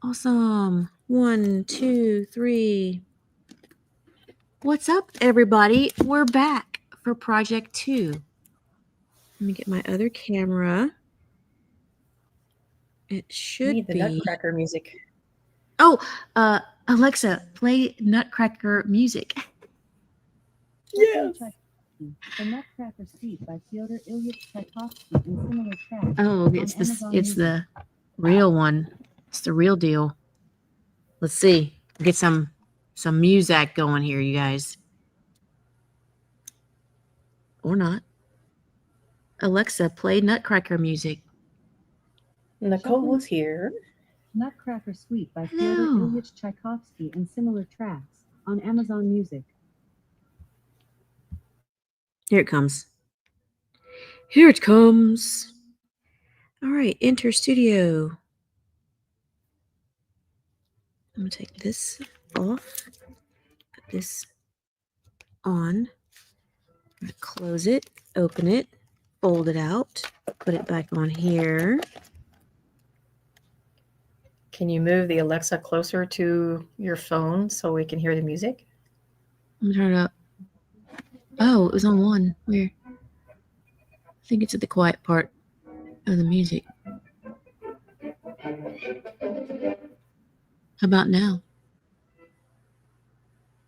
Awesome. 1, 2, 3. What's up, everybody? We're back for project 2. Let me get my other camera. It should Need the be Nutcracker music. Oh, Alexa, play Nutcracker music. Yes. The Nutcracker Suite by Fyodor Ilyich Tchaikovsky and similar tracks. Oh, it's the real one. It's the real deal. Let's see. Get some music going here, you guys. Or not. Alexa, play Nutcracker music. Nicole is here. Nutcracker Suite by Fyodor Ilyich Tchaikovsky and similar tracks on Amazon Music. Here it comes. Here it comes. All right, enter studio. I'm going to take this off, put this on, I'm going to close it, open it, fold it out, put it back on here. Can you move the Alexa closer to your phone so we can hear the music? I'm going to turn it up. Oh, it was on 1. Weird. I think it's at the quiet part of the music. How about now?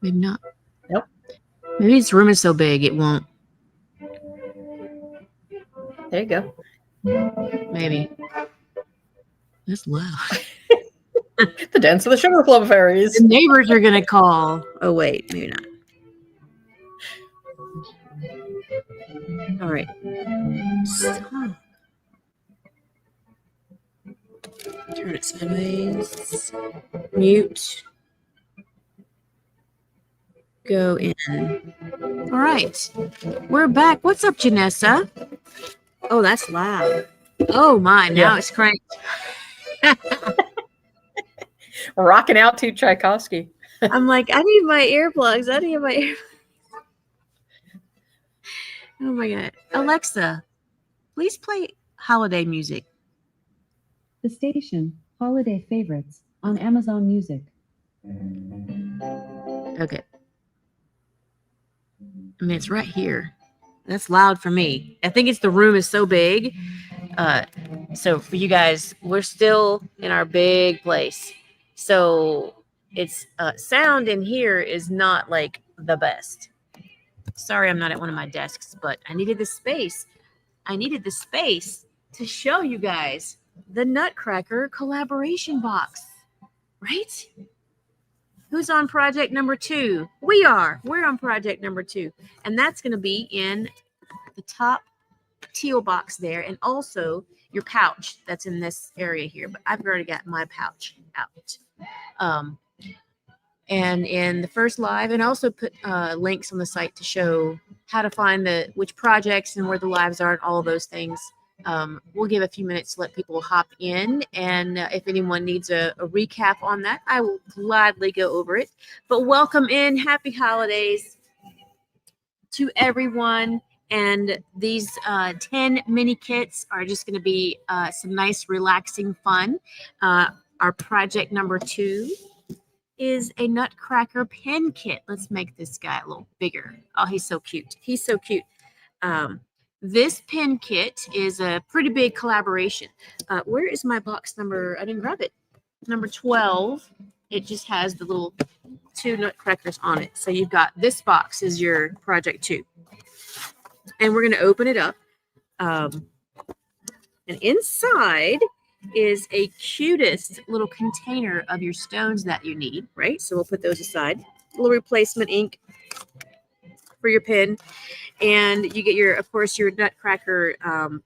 Maybe not. Nope. Maybe this room is so big it won't. There you go. Maybe. That's loud. The dance of the Sugar Plum Fairies. The neighbors are going to call. Oh, wait. Maybe not. All right. Stop. Turn it sideways. Mute. Go in. All right. We're back. What's up, Janessa? Oh, that's loud. Oh, my. Now it's cranked. Rocking out to Tchaikovsky. I'm like, I need my earplugs. Oh, my God. Alexa, please play holiday music. The station, Holiday Favorites, on Amazon Music. Okay. I mean, it's right here. That's loud for me. I think it's the room is so big. So for you guys, we're still in our big place. So it's sound in here is not like the best. Sorry, I'm not at one of my desks, but I needed the space. I needed the space to show you guys the Nutcracker collaboration box, right? Who's on project number 2? We are. We're on project number 2. And that's going to be in the top teal box there. And also your pouch that's in this area here. But I've already got my pouch out. And in the first live, and also put links on the site to show how to find which projects and where the lives are and all of those things. We'll give a few minutes to let people hop in, and if anyone needs a recap on that, I will gladly go over it. But welcome in, happy holidays to everyone. And these 10 mini kits are just going to be some nice, relaxing fun. Our project number 2 is a Nutcracker pen kit. Let's make this guy a little bigger. Oh, he's so cute. He's so cute. This pen kit is a pretty big collaboration. Where is my box number? I didn't grab it. Number 12. It just has the little 2 nutcrackers on it. So you've got this box is your project 2. And we're going to open it up. And inside is a cutest little container of your stones that you need, right? So we'll put those aside. A little replacement ink for your pen. And you get of course, your Nutcracker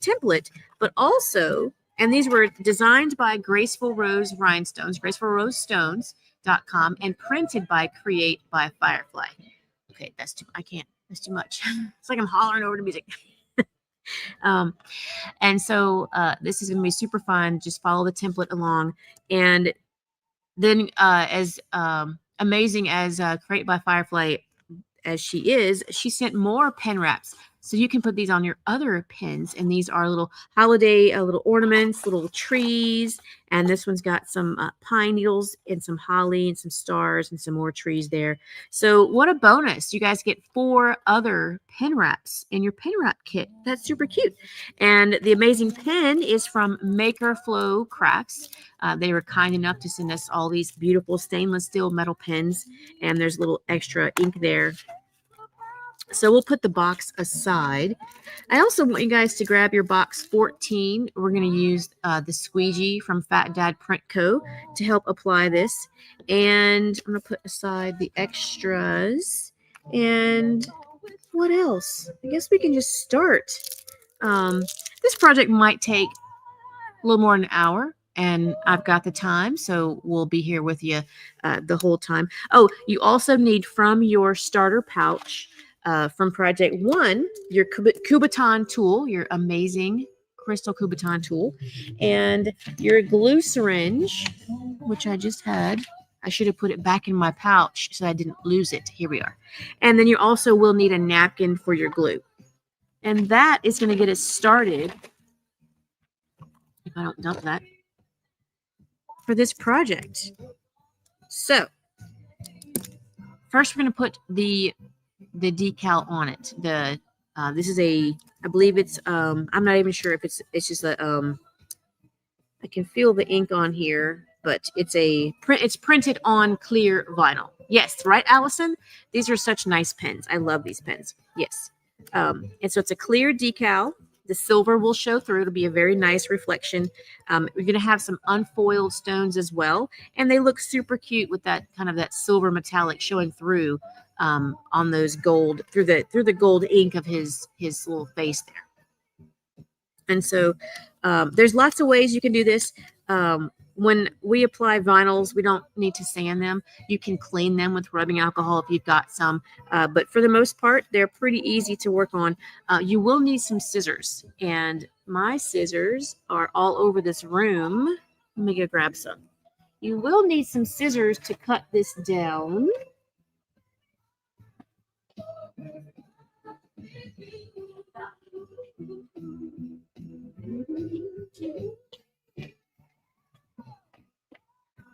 template, but also, and these were designed by Graceful Rose Rhinestones, GracefulRoseStones.com, and printed by Create by Firefly. Okay, that's too much. It's like I'm hollering over the music. And so this is going to be super fun. Just follow the template along. And then as amazing as Create by Firefly as she sent more pen wraps. So you can put these on your other pins, and these are little holiday little ornaments, little trees, and this one's got some pine needles and some holly and some stars and some more trees there. So what a bonus. You guys get 4 other pen wraps in your pen wrap kit. That's super cute. And the amazing pen is from MakerFlo Crafts. They were kind enough to send us all these beautiful stainless steel metal pens, and there's a little extra ink there. So we'll put the box aside. I also want you guys to grab your box 14. We're going to use the squeegee from Fat Dad Print Co. to help apply this. And I'm going to put aside the extras. And what else? I guess we can just start. This project might take a little more than an hour, and I've got the time, so we'll be here with you the whole time. Oh, you also need from your starter pouch from Project 1, your Kubotan tool, your amazing crystal Kubotan tool, and your glue syringe, which I just had. I should have put it back in my pouch so I didn't lose it. Here we are. And then you also will need a napkin for your glue. And that is going to get us started, if I don't dump that, for this project. So first we're going to put the decal on it. This is I believe it's I'm not even sure if it's just a I can feel the ink on here, but it's printed on clear vinyl. Yes, right, Allison? These are such nice pens. I love these pens. Yes. And so it's a clear decal. The silver will show through. It'll be a very nice reflection. We're going to have some unfoiled stones as well, and they look super cute with that kind of that silver metallic showing through on those gold through the gold ink of his little face there. And so there's lots of ways you can do this. When we apply vinyls, we don't need to sand them. You can clean them with rubbing alcohol if you've got some. But for the most part, they're pretty easy to work on. You will need some scissors. And my scissors are all over this room. Let me go grab some. You will need some scissors to cut this down.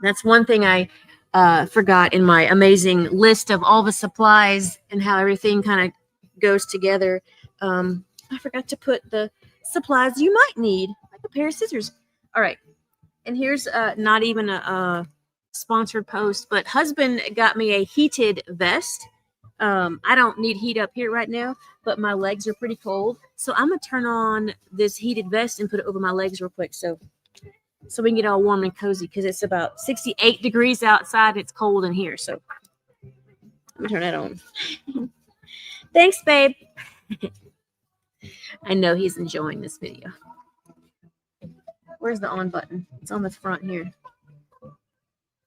That's one thing I forgot in my amazing list of all the supplies and how everything kind of goes together. I forgot to put the supplies you might need, like a pair of scissors. All right. And here's not even a sponsored post, but husband got me a heated vest. I don't need heat up here right now, but my legs are pretty cold. So I'm going to turn on this heated vest and put it over my legs real quick. So we can get all warm and cozy, because it's about 68 degrees outside. It's cold in here. So let me turn that on. Thanks, babe. I know he's enjoying this video. Where's the on button? It's on the front here.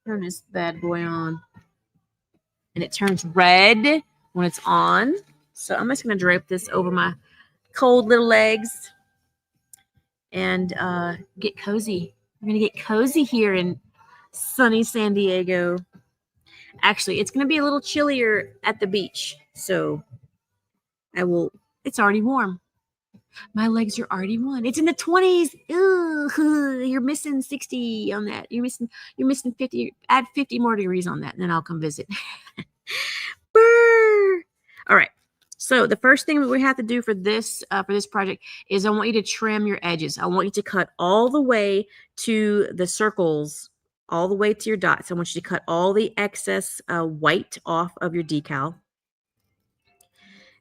Turn this bad boy on. And it turns red when it's on. So I'm just going to drape this over my cold little legs and get cozy. We're going to get cozy here in sunny San Diego. Actually, it's going to be a little chillier at the beach. So it's already warm. My legs are already warm. It's in the 20s. Ugh, you're missing 60 on that. You're missing 50. Add 50 more degrees on that, and then I'll come visit. Brr. All right. So the first thing that we have to do for this project is I want you to trim your edges. I want you to cut all the way to the circles, all the way to your dots. I want you to cut all the excess white off of your decal.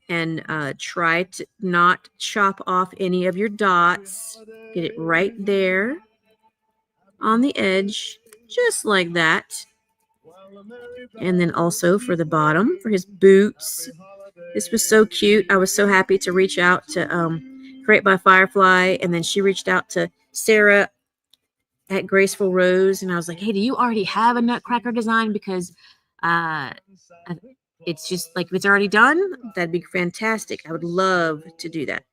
And try to not chop off any of your dots. Get it right there on the edge, just like that. And then also for the bottom, for his boots. This was so cute. I was so happy to reach out to Create By Firefly, and then she reached out to Sarah at Graceful Rose, and I was like, hey, do you already have a Nutcracker design? Because it's just like, if it's already done, that'd be fantastic. I would love to do that.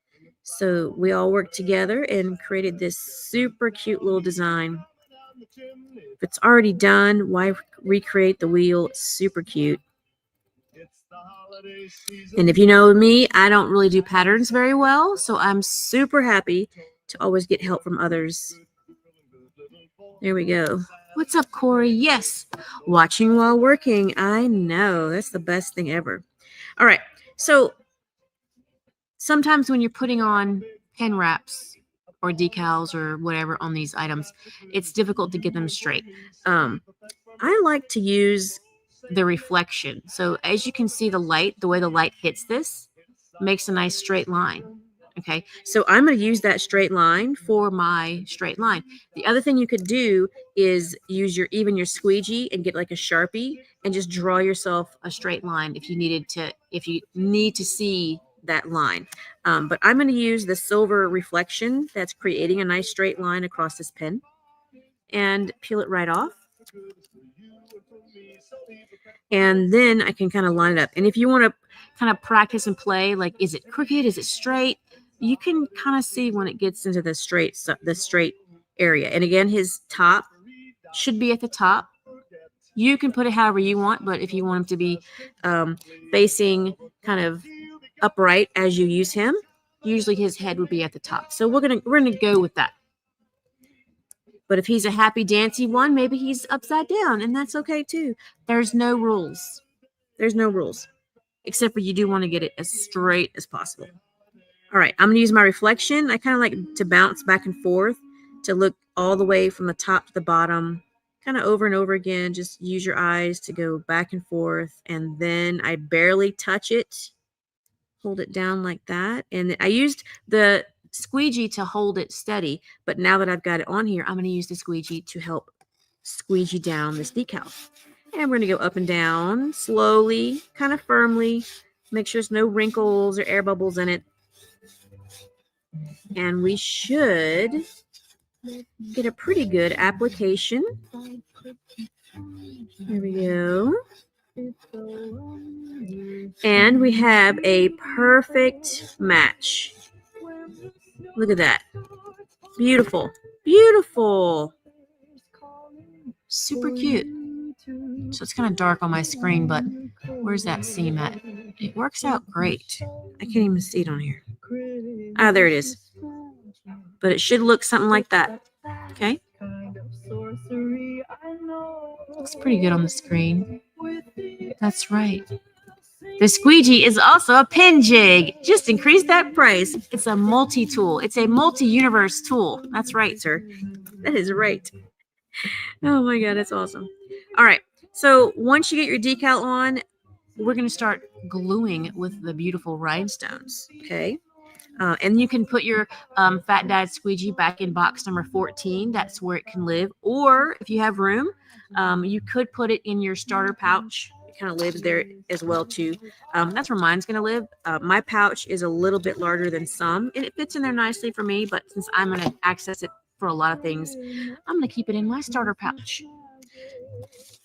So we all worked together and created this super cute little design. If it's already done, why recreate the wheel? It's super cute. And if you know me, I don't really do patterns very well, so I'm super happy to always get help from others. There we go. What's up, Corey? Yes, watching while working. I know, that's the best thing ever. All right, so sometimes when you're putting on pen wraps or decals or whatever on these items, it's difficult to get them straight. I like to use the reflection. So as you can see, the light, the way the light hits this makes a nice straight line. Okay, so I'm going to use that straight line for my straight line. The other thing you could do is use your squeegee and get like a Sharpie and just draw yourself a straight line if you need to see that line. But I'm going to use the silver reflection that's creating a nice straight line across this pen and peel it right off. And then I can kind of line it up. And if you want to kind of practice and play, like, is it crooked? Is it straight? You can kind of see when it gets into the straight area. And again, his top should be at the top. You can put it however you want, but if you want him to be facing kind of upright as you use him, usually his head would be at the top. So we're gonna go with that. But if he's a happy dancy one, maybe he's upside down, and that's okay too. There's no rules. There's no rules, except for you do want to get it as straight as possible. All right, I'm going to use my reflection. I kind of like to bounce back and forth to look all the way from the top to the bottom, kind of over and over again. Just use your eyes to go back and forth, and then I barely touch it. Hold it down like that, and I used the squeegee to hold it steady, but now that I've got it on here, I'm going to use the squeegee to help squeegee down this decal. And we're going to go up and down slowly, kind of firmly. Make sure there's no wrinkles or air bubbles in it. And we should get a pretty good application. There we go. And we have a perfect match. Look at that. Beautiful. Beautiful. Super cute. So it's kind of dark on my screen, but where's that seam at? It works out great. I can't even see it on here. Ah, there it is. But it should look something like that. Okay. Looks pretty good on the screen. That's right. The squeegee is also a pen jig. Just increase that price. It's a multi-tool. It's a multi-universe tool. That's right, sir. That is right. Oh my God, that's awesome. All right. So once you get your decal on, we're going to start gluing with the beautiful rhinestones. Okay. And you can put your Fat Dad squeegee back in box number 14. That's where it can live. Or if you have room, you could put it in your starter pouch. It kind of lives there as well too. That's where mine's going to live. My pouch is a little bit larger than some, and it fits in there nicely for me. But since I'm going to access it for a lot of things, I'm going to keep it in my starter pouch.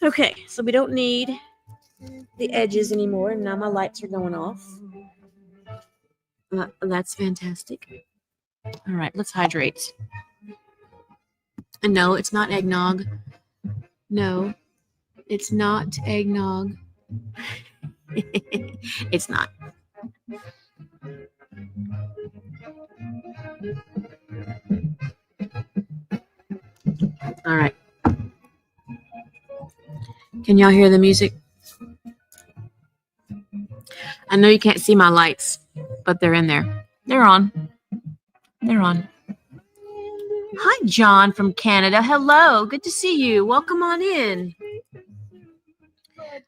Okay, so we don't need the edges anymore. And now my lights are going off. That's fantastic. All right, let's hydrate. And no, it's not eggnog. No, it's not eggnog. It's not. All right. Can y'all hear the music? I know you can't see my lights, but they're in there. They're on. They're on. Hi, John from Canada. Hello. Good to see you. Welcome on in.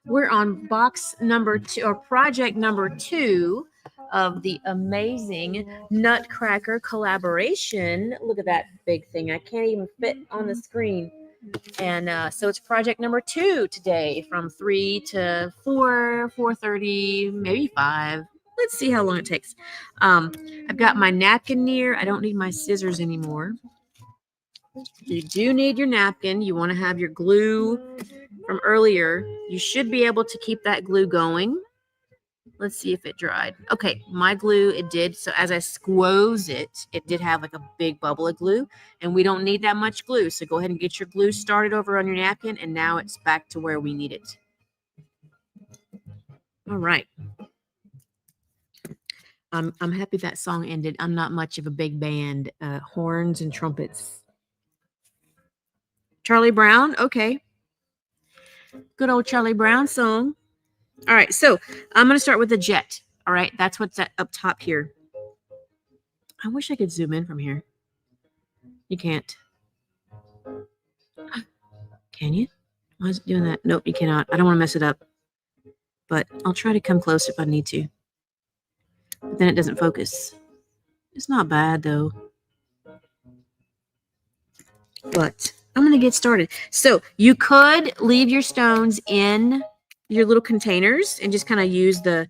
We're on box number 2, or project number 2 of the amazing Nutcracker collaboration. Look at that big thing. I can't even fit on the screen. And so it's project number 2 today from 3 to 4, 4:30, maybe 5. Let's see how long it takes. I've got my napkin near. I don't need my scissors anymore. You do need your napkin. You want to have your glue from earlier. You should be able to keep that glue going. Let's see if it dried. Okay, my glue, it did. So as I squoze it, it did have like a big bubble of glue. And we don't need that much glue. So go ahead and get your glue started over on your napkin. And now it's back to where we need it. All right. I'm happy that song ended. I'm not much of a big band. Horns and trumpets. Charlie Brown. Okay. Good old Charlie Brown song. All right. So I'm going to start with the jet. All right. That's what's up top here. I wish I could zoom in from here. You can't. Can you? Why is it doing that? Nope, you cannot. I don't want to mess it up. But I'll try to come close if I need to. But then it doesn't focus. It's not bad, though. But I'm going to get started. So you could leave your stones in your little containers and just kind of use the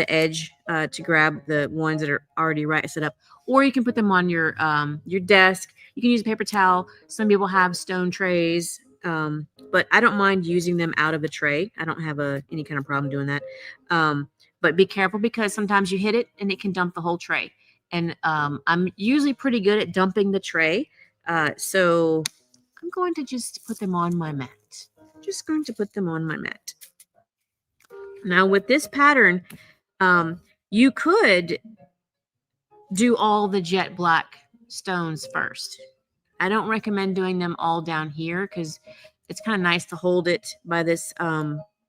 edge to grab the ones that are already right set up. Or you can put them on your desk. You can use a paper towel. Some people have stone trays. But I don't mind using them out of the tray. I don't have any kind of problem doing that. But be careful because sometimes you hit it and it can dump the whole tray. And I'm usually pretty good at dumping the tray. So I'm going to just put them on my mat. Just going to put them on my mat. Now with this pattern, you could do all the jet black stones first. I don't recommend doing them all down here because it's kind of nice to hold it by this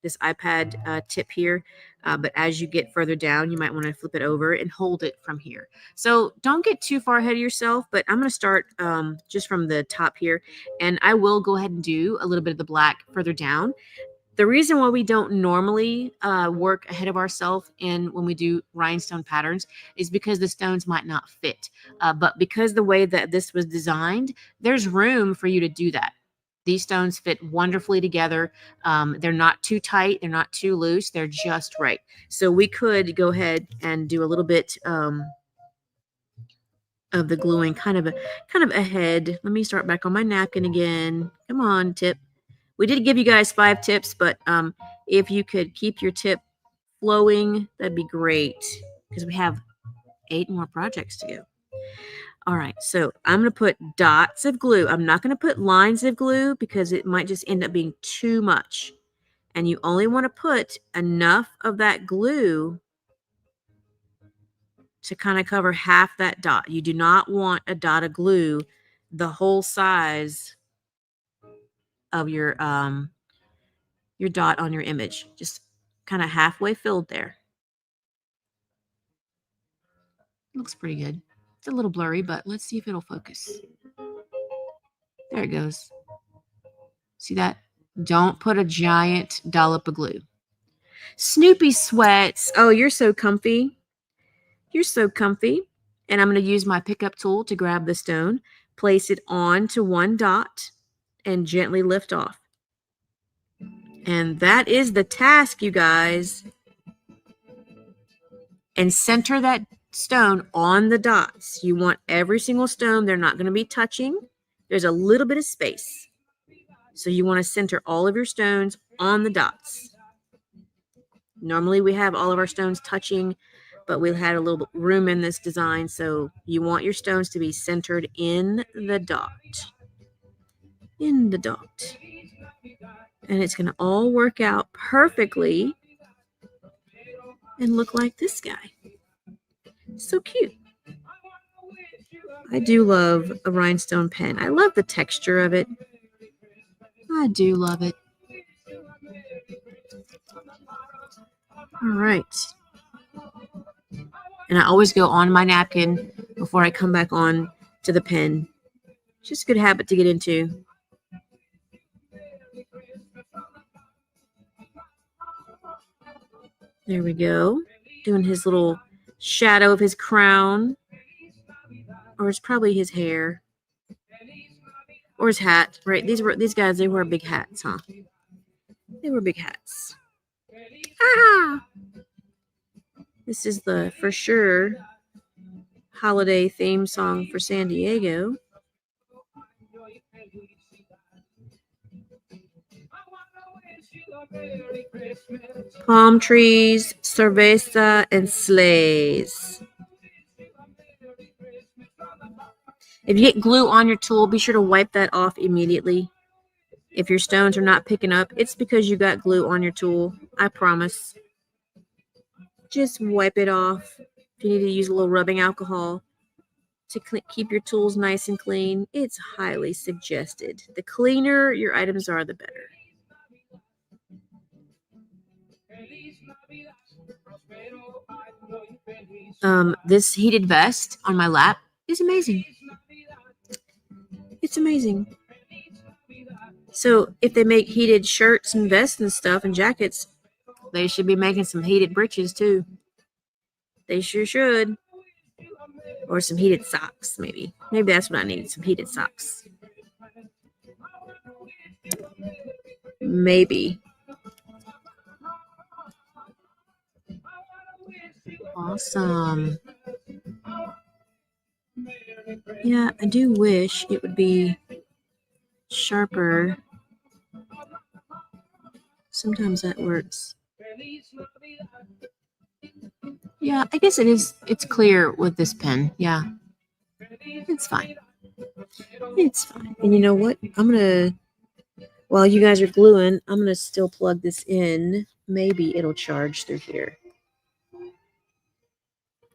this iPad tip here. But as you get further down, you might want to flip it over and hold it from here. So don't get too far ahead of yourself, but I'm going to start just from the top here. And I will go ahead and do a little bit of the black further down. The reason why we don't normally work ahead of ourselves when we do rhinestone patterns is because the stones might not fit. But because the way that this was designed, there's room for you to do that. These stones fit wonderfully together. They're not too tight. They're not too loose. They're just right. So we could go ahead and do a little bit of the gluing kind of ahead. Let me start back on my napkin again. Come on, tip. We did give you guys 5 tips, but if you could keep your tip flowing, that'd be great because we have 8 more projects to go. All right, so I'm going to put dots of glue. I'm not going to put lines of glue because it might just end up being too much. And you only want to put enough of that glue to kind of cover half that dot. You do not want a dot of glue the whole size of your dot on your image. Just kind of halfway filled there. Looks pretty good. It's a little blurry, but let's see if it'll focus. There it goes. See that? Don't put a giant dollop of glue. Snoopy sweats. Oh, you're so comfy. You're so comfy. And I'm going to use my pickup tool to grab the stone, place it onto one dot, and gently lift off. And that is the task, you guys. And center that stone on the dots. You want every single stone. They're not going to be touching. There's a little bit of space. So you want to center all of your stones on the dots. Normally we have all of our stones touching, but we had a little room in this design. So you want your stones to be centered in the dot. In the dot. And it's going to all work out perfectly and look like this guy. So cute. I do love a rhinestone pen. I love the texture of it. I do love it. All right. And I always go on my napkin before I come back on to the pen. Just a good habit to get into. There we go. Doing his little shadow of his crown. Or it's probably his hair. Or his hat, right? These guys, they wear big hats, huh? They wear big hats. Ah! This is the, for sure, holiday theme song for San Diego. Palm trees, cerveza, and sleighs. If you get glue on your tool, be sure to wipe that off immediately. If your stones are not picking up, it's because you got glue on your tool. I promise. Just wipe it off. If you need to use a little rubbing alcohol to keep your tools nice and clean, it's highly suggested. The cleaner your items are, the better. This heated vest on my lap is amazing. It's amazing. So if they make heated shirts and vests and stuff and jackets, they should be making some heated breeches too. They sure should. Or some heated socks, maybe. Maybe that's what I need, some heated socks. Maybe. Awesome. Yeah, I do wish it would be sharper. Sometimes that works. Yeah, I guess it is. It's clear with this pen. Yeah, it's fine. It's fine. And you know what? While you guys are gluing, I'm going to still plug this in. Maybe it'll charge through here.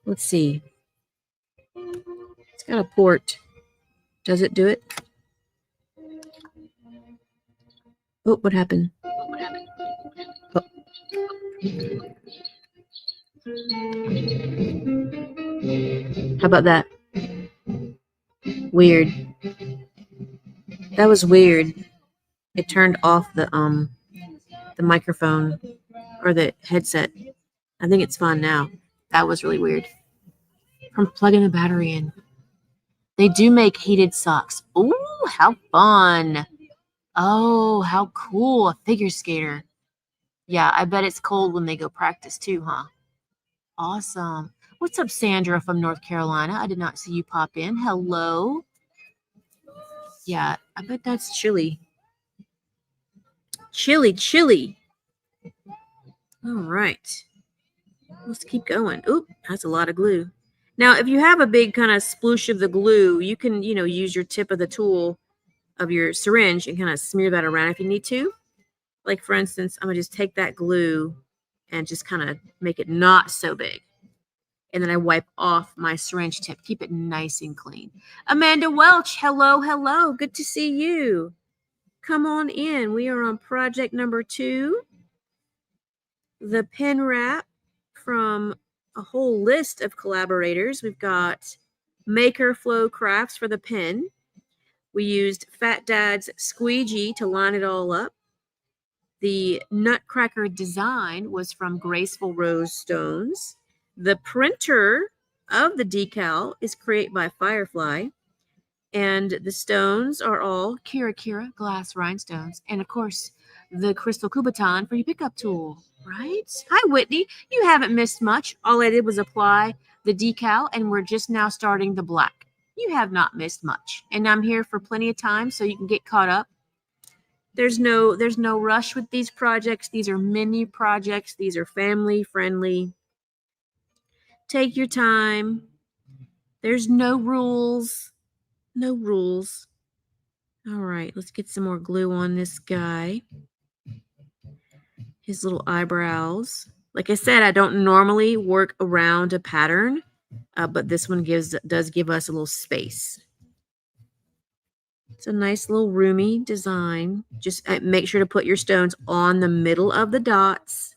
Let's see. It's got a port. Does it do it? Oh, what happened? Oh. How about that? Weird. That was weird. It turned off the microphone or the headset. I think it's fine now. That was really weird. From plugging the battery in. They do make heated socks. Ooh, how fun. Oh, how cool. A figure skater. Yeah, I bet it's cold when they go practice too, huh? Awesome. What's up, Sandra from North Carolina? I did not see you pop in. Hello. Yeah, I bet that's chilly. Chilly. All right. Let's keep going. Oop, that's a lot of glue. Now, if you have a big kind of sploosh of the glue, you can, use your tip of the tool of your syringe and kind of smear that around if you need to. Like, for instance, I'm going to just take that glue and just kind of make it not so big. And then I wipe off my syringe tip. Keep it nice and clean. Amanda Welch, hello. Good to see you. Come on in. We are on project number 2. The pen wrap from a whole list of collaborators. We've got MakerFlo Crafts for the pen. We used Fat Dad's squeegee to line it all up. The Nutcracker design was from Graceful Rose Stones. The printer of the decal is Create by Firefly. And the stones are all Kira glass rhinestones. And of course, the crystal Kubotan for your pickup tool, right? Hi, Whitney. You haven't missed much. All I did was apply the decal, and we're just now starting the black. You have not missed much. And I'm here for plenty of time so you can get caught up. There's no rush with these projects. These are mini projects. These are family friendly. Take your time. There's no rules. No rules. All right, let's get some more glue on this guy. His little eyebrows. Like I said, I don't normally work around a pattern, but this one does give us a little space. It's a nice little roomy design. Just make sure to put your stones on the middle of the dots.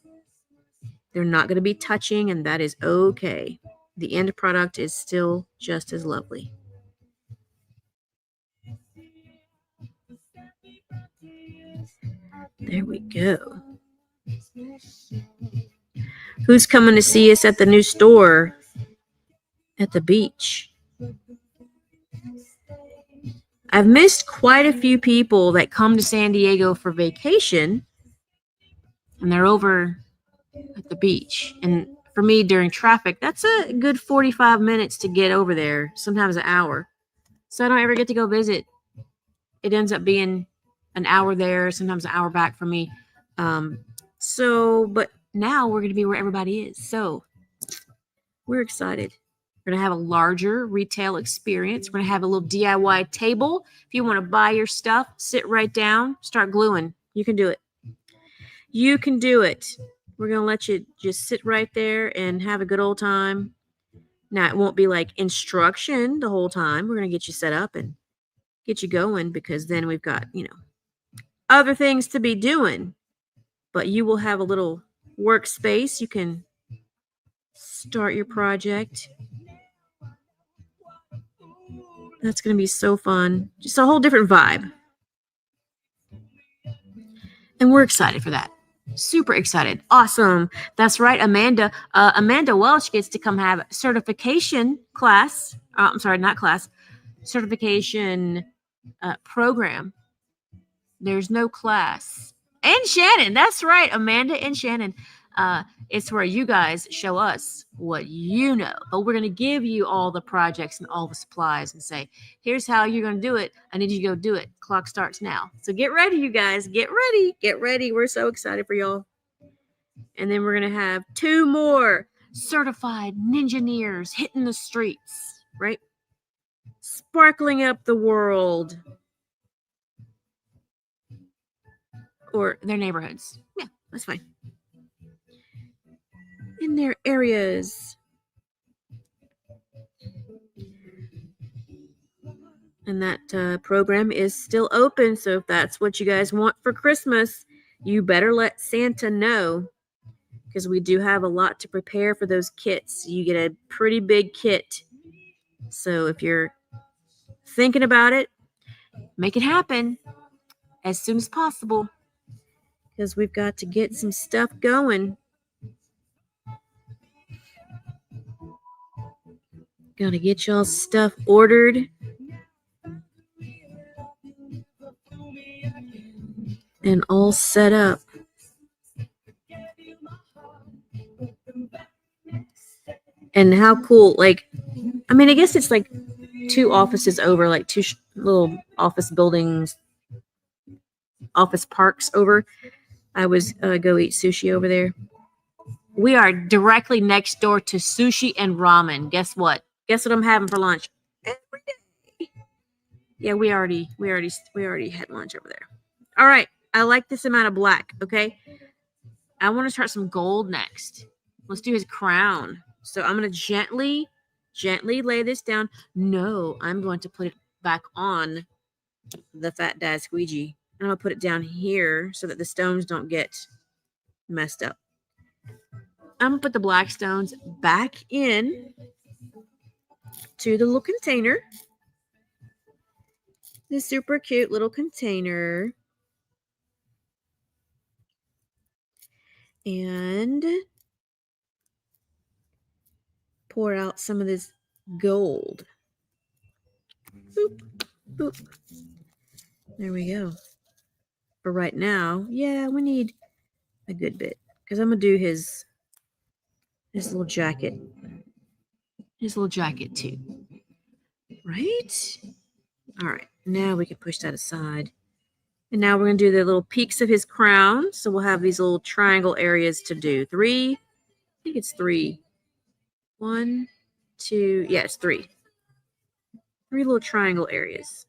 They're not going to be touching, and that is okay. The end product is still just as lovely. There we go. Who's coming to see us at the new store at the beach? I've missed quite a few people that come to San Diego for vacation, and they're over at the beach. And for me, during traffic, that's a good 45 minutes to get over there, sometimes an hour. So I don't ever get to go visit. It ends up being an hour there, sometimes an hour back for me. But now we're going to be where everybody is. So we're excited. We're going to have a larger retail experience. We're going to have a little DIY table. If you want to buy your stuff, sit right down, start gluing. You can do it. You can do it. We're going to let you just sit right there and have a good old time. Now, it won't be like instruction the whole time. We're going to get you set up and get you going, because then we've got, other things to be doing. But you will have a little workspace. You can start your project. That's going to be so fun. Just a whole different vibe. And we're excited for that. Super excited. Awesome. That's right, Amanda. Amanda Welch gets to come have certification class. I'm sorry, not class. Certification program. There's no class. And Shannon. That's right, Amanda and Shannon. It's where you guys show us what you know. But we're going to give you all the projects and all the supplies and say, here's how you're going to do it. I need you to go do it. Clock starts now. So get ready, you guys. Get ready. Get ready. We're so excited for y'all. And then we're going to have 2 more certified ninjaneers hitting the streets, right? Sparkling up the world. Or their neighborhoods. Yeah, that's fine. In their areas. And that program is still open. So if that's what you guys want for Christmas, you better let Santa know. Because we do have a lot to prepare for those kits. You get a pretty big kit. So if you're thinking about it, make it happen as soon as possible. Because we've got to get some stuff going. Gotta get y'all stuff ordered. And all set up. And how cool, like, I mean, I guess it's like 2 offices over, like 2 little office buildings, office parks over. I was go eat sushi over there. We are directly next door to sushi and ramen. Guess what? Guess what I'm having for lunch every day. Yeah, we already had lunch over there. All right, I like this amount of black. Okay, I want to start some gold next. Let's do his crown. So I'm going to gently lay this down. No, I'm going to put it back on the Fat Dad squeegee. And I'm going to put it down here so that the stones don't get messed up. I'm going to put the black stones back in to the little container. This super cute little container. And pour out some of this gold. Boop, boop. There we go. For right now, yeah, we need a good bit. Because I'm going to do his little jacket. His little jacket too. Right? All right. Now we can push that aside. And now we're going to do the little peaks of his crown. So we'll have these little triangle areas to do. 3. I think it's 3. 1, 2. Yeah, it's 3. 3 little triangle areas.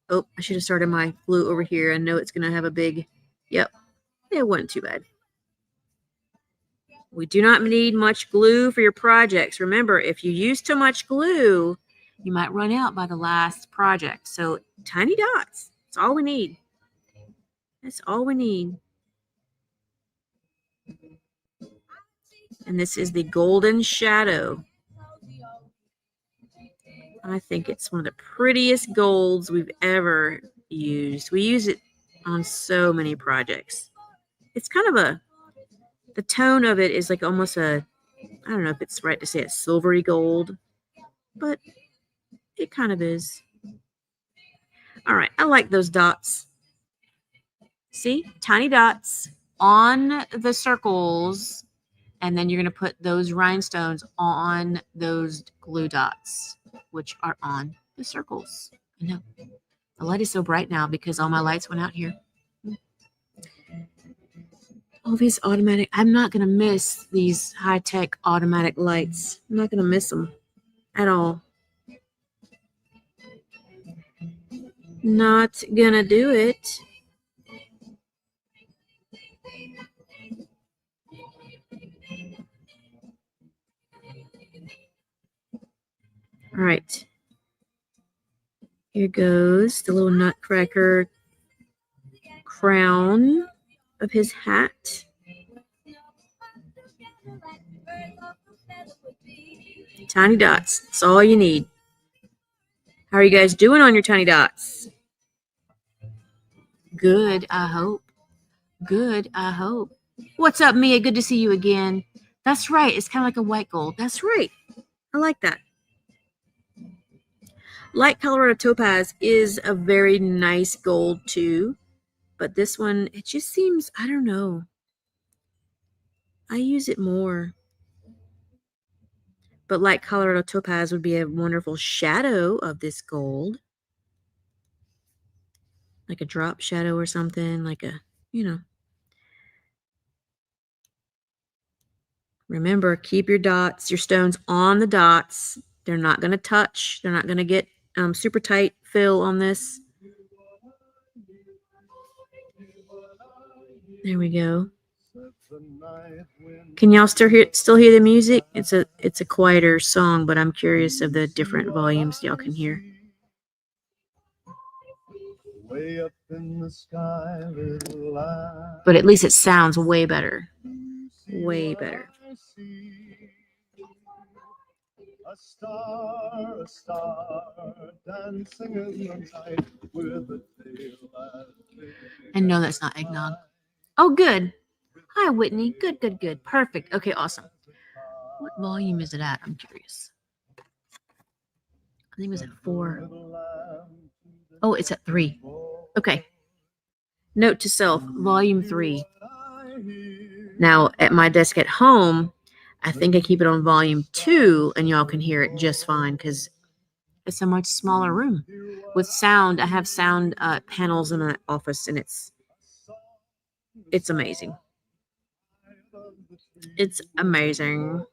Oh, I should have started my glue over here. I know it's going to have a big... Yep. It wasn't too bad. We do not need much glue for your projects. Remember, if you use too much glue, you might run out by the last project. So tiny dots. That's all we need. That's all we need. And this is the Golden Shadow. I think it's one of the prettiest golds we've ever used. We use it on so many projects. It's kind of the tone of it is like almost I don't know if it's right to say a silvery gold, but it kind of is. All right, I like those dots. See, tiny dots on the circles, and then you're going to put those rhinestones on those glue dots, which are on the circles. I know. The light is so bright now because all my lights went out here. All these automatic, I'm not going to miss these high-tech automatic lights. I'm not going to miss them at all. Not going to do it. All right. Here goes the little Nutcracker crown of his hat. Tiny dots. That's all you need. How are you guys doing on your tiny dots? Good, I hope. Good, I hope. What's up, Mia? Good to see you again. That's right. It's kind of like a white gold. That's right. I like that. Light Colorado Topaz is a very nice gold too. But this one, it just seems, I don't know. I use it more. But Light Colorado Topaz would be a wonderful shadow of this gold. Like a drop shadow or something. Like a, you know. Remember, keep your dots, your stones on the dots. They're not going to touch. They're not going to get super tight fill on this. There we go. Can y'all still hear the music? It's a quieter song, but I'm curious of the different volumes y'all can hear. Way up in the sky, but at least it sounds way better. Way better. A star dancing in the night with a tail. And no, that's not eggnog. Oh, good. Hi, Whitney. Good. Perfect. Okay, awesome. What volume is it at? I'm curious. I think it was at 4. Oh, it's at 3. Okay. Note to self, volume 3. Now, at my desk at home, I think I keep it on volume 2, and y'all can hear it just fine because it's a much smaller room. With sound, I have sound panels in my office, and it's amazing. It's amazing.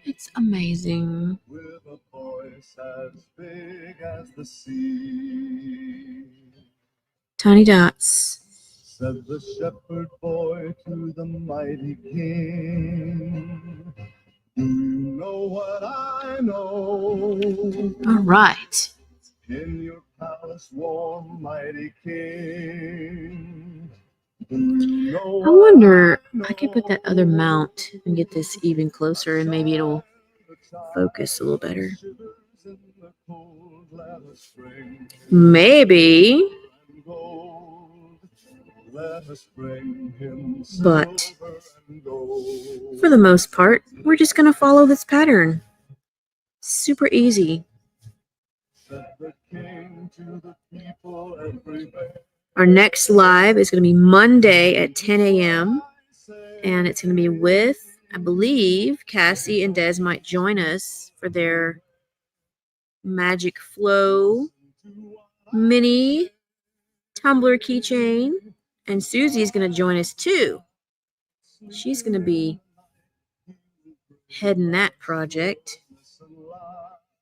It's amazing. With a voice as big as the sea. Tiny dots. Said the shepherd boy to the mighty king. Do you know what I know? All right. In your palace warm, mighty king. I wonder, I could put that other mount and get this even closer and maybe it'll focus a little better. Maybe. But for the most part, we're just going to follow this pattern. Super easy. Our next live is going to be Monday at 10 a.m. And it's going to be with, I believe, Cassie and Des might join us for their MakerFlo mini tumbler keychain. And Susie's going to join us too. She's going to be heading that project.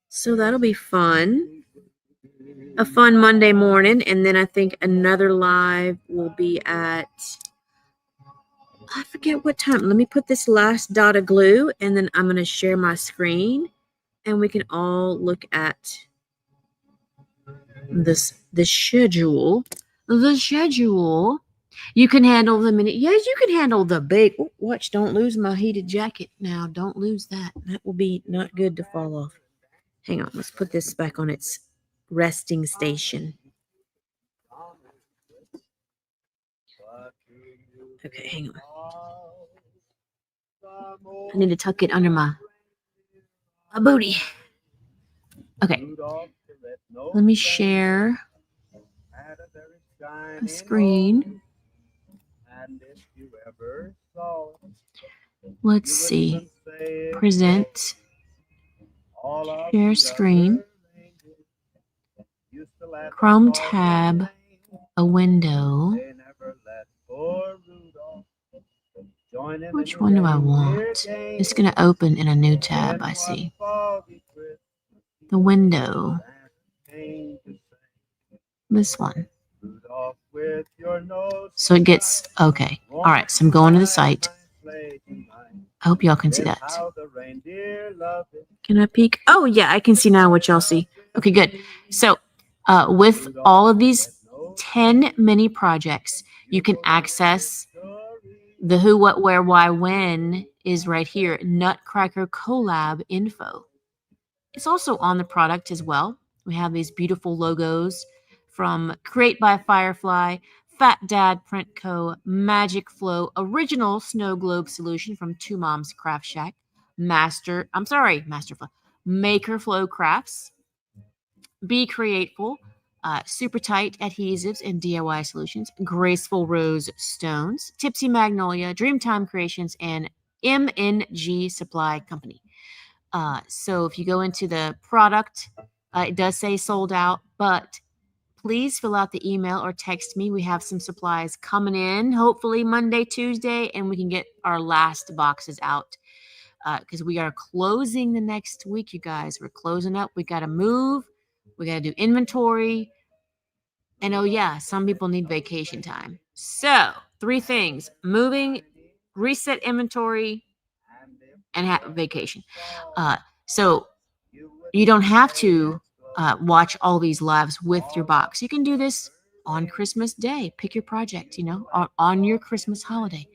So that'll be fun. A fun Monday morning, and then I think another live will be at, I forget what time. Let me put this last dot of glue, and then I'm going to share my screen, and we can all look at the schedule. The schedule. You can handle the minute. Yes, you can handle the big. Oh, watch, don't lose my heated jacket now. Don't lose that. That will be not good to fall off. Hang on. Let's put this back on its resting station. Okay, hang on. I need to tuck it under my booty. Okay. Let me share the screen. Let's see. Present. Share screen. Chrome tab. A window. Which one do I want? It's going to open in a new tab, I see. The window. This one. So it gets, okay. All right, so I'm going to the site. I hope y'all can see that. Can I peek? Oh, yeah, I can see now what y'all see. Okay, good. So with all of these 10 mini projects, you can access the who, what, where, why, when is right here. Nutcracker Collab info. It's also on the product as well. We have these beautiful logos from Create by Firefly, Fat Dad Print Co., MakerFlo, Original Snow Globe Solution from Two Moms Craft Shack, MakerFlo Crafts, Be Createful, Supertite Adhesives and DIY Solutions, Graceful Rose Stones, Tipsy Magnolia, Dreamtime Creations, and MNG Supply Company. So if you go into the product, it does say sold out, but please fill out the email or text me. We have some supplies coming in, hopefully Monday, Tuesday, and we can get our last boxes out because we are closing the next week, you guys. We're closing up. We got to move. We got to do inventory. And oh, yeah, some people need vacation time. So 3 things: moving, reset inventory, and have vacation. So you don't have to watch all these lives with your box. You can do this on Christmas Day. Pick your project, on your Christmas holiday.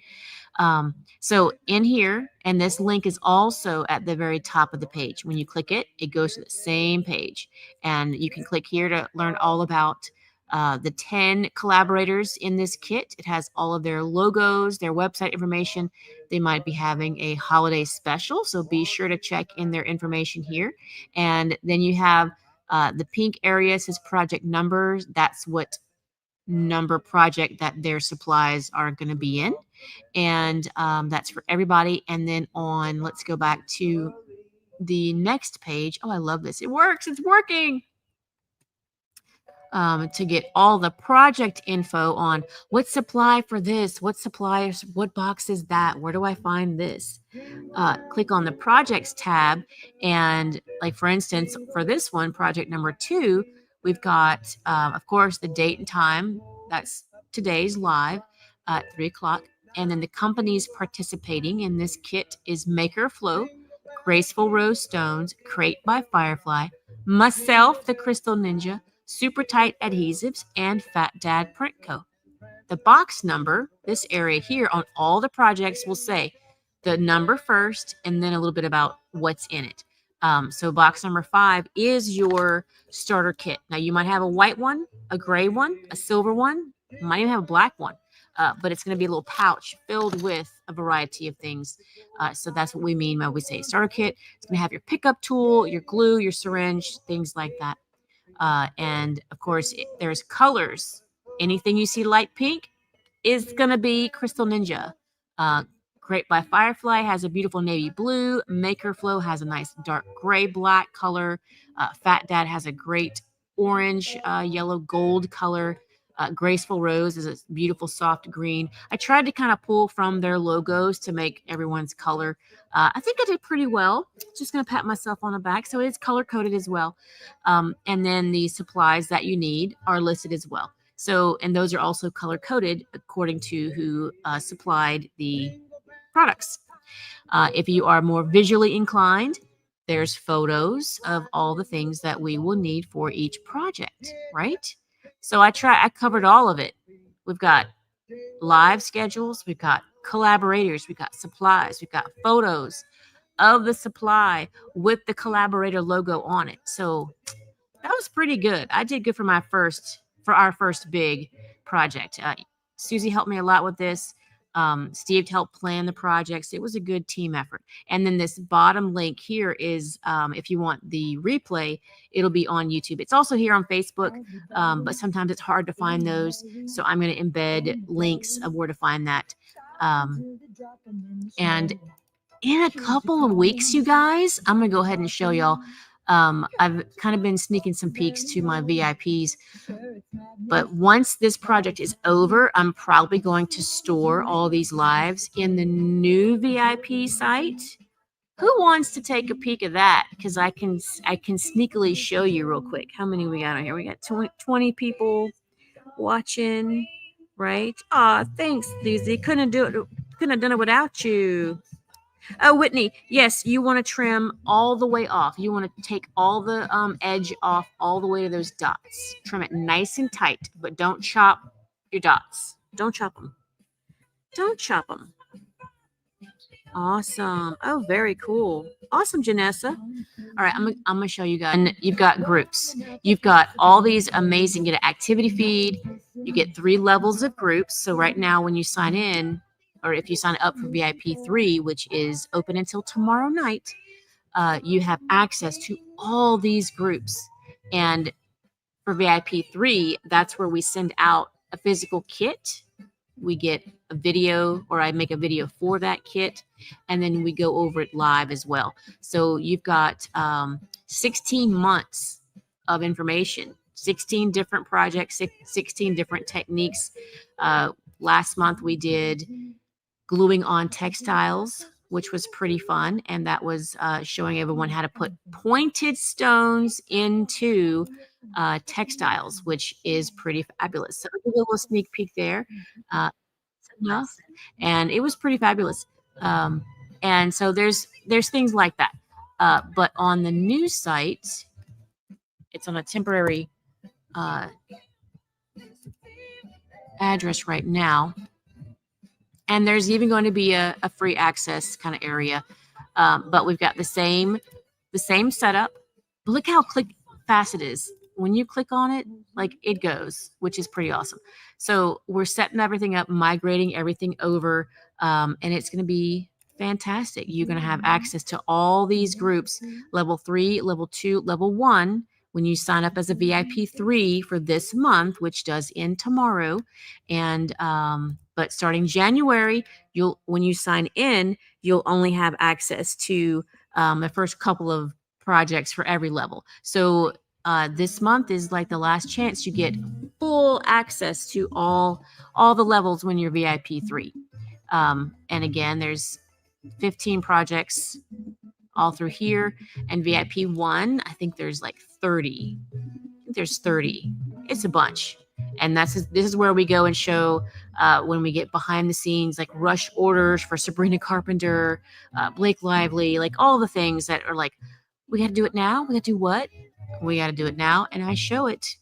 So in here, and this link is also at the very top of the page. When you click it, it goes to the same page. And you can click here to learn all about the 10 collaborators in this kit. It has all of their logos, their website information. They might be having a holiday special, so be sure to check in their information here. And then you have the pink area says project numbers. That's what number project that their supplies are going to be in. And that's for everybody. And then let's go back to the next page. Oh, I love this. It works. It's working. To get all the project info on what supply for this, what suppliers, what box is that, where do I find this? Click on the projects tab. And like, for instance, for this one, project number 2, we've got, of course, the date and time. That's today's live at 3 o'clock. And then the companies participating in this kit is MakerFlo, Graceful Rose Stones, Create by Firefly, myself, the CrystalNinja, Supertite Adhesives, and Fat Dad Print Co. The box number, this area here on all the projects will say the number first and then a little bit about what's in it. So box number 5 is your starter kit. Now you might have a white one, a gray one, a silver one, you might even have a black one, but it's going to be a little pouch filled with a variety of things. So that's what we mean when we say starter kit. It's going to have your pickup tool, your glue, your syringe, things like that. And of course, there's colors. Anything you see light pink is going to be CrystalNinja. Create by Firefly has a beautiful navy blue. MakerFlo has a nice dark gray black color. Fat Dad has a great orange, yellow, gold color. Graceful Rose is a beautiful soft green. I tried to kind of pull from their logos to make everyone's color. I think I did pretty well. Just going to pat myself on the back. So it is color coded as well. And then the supplies that you need are listed as well. So, and those are also color coded according to who supplied the products. If you are more visually inclined, there's photos of all the things that we will need for each project, right? So I covered all of it. We've got live schedules, we've got collaborators, we've got supplies, we've got photos of the supply with the collaborator logo on it. So that was pretty good. I did good for our first big project. Susie helped me a lot with this. Steve helped plan the projects. It was a good team effort. And then this bottom link here is if you want the replay, it'll be on YouTube. It's also here on Facebook, but sometimes it's hard to find those. So I'm going to embed links of where to find that. And in a couple of weeks, you guys, I'm going to go ahead and show y'all. I've kind of been sneaking some peeks to my VIPs, but once this project is over, I'm probably going to store all these lives in the new VIP site. Who wants to take a peek of that? Because I can sneakily show you real quick. How many we got on here? We got 20 people watching, right? Thanks, Lizzie. Couldn't have done it without you. Oh, Whitney, yes, you want to trim all the way off. You want to take all the edge off all the way to those dots. Trim it nice and tight, but don't chop your dots. Don't chop them. Don't chop them. Awesome. Oh, very cool. Awesome, Janessa. All right, I'm gonna show you guys. And you've got groups. You've got all these amazing. You get an activity feed. You get 3 levels of groups. So right now, when you sign in, or if you sign up for VIP 3, which is open until tomorrow night, you have access to all these groups. And for VIP 3, that's where we send out a physical kit. We get a video, or I make a video for that kit, and then we go over it live as well. So you've got 16 months of information, 16 different projects, 16 different techniques. Last month we did gluing on textiles, which was pretty fun, and that was showing everyone how to put pointed stones into textiles, which is pretty fabulous. So a little sneak peek there. Enough, and it was pretty fabulous. And so there's things like that. But on the new site, it's on a temporary address right now. And there's even going to be a free access kind of area. But we've got the same setup. But look how fast it is. When you click on it, like it goes, which is pretty awesome. So we're setting everything up, migrating everything over, and it's going to be fantastic. You're going to have access to all these groups, level 3, level 2, level 1, when you sign up as a VIP 3 for this month, which does end tomorrow. And but starting January, when you sign in, you'll only have access to the first couple of projects for every level. So this month is like the last chance you get full access to all the levels when you're VIP 3. And again, there's 15 projects all through here, and VIP 1, I think there's like 30. There's 30. It's a bunch. And this is where we go and show when we get behind the scenes, like rush orders for Sabrina Carpenter, Blake Lively, like all the things that are like, we got to do it now. We got to do what? We got to do it now. And I show it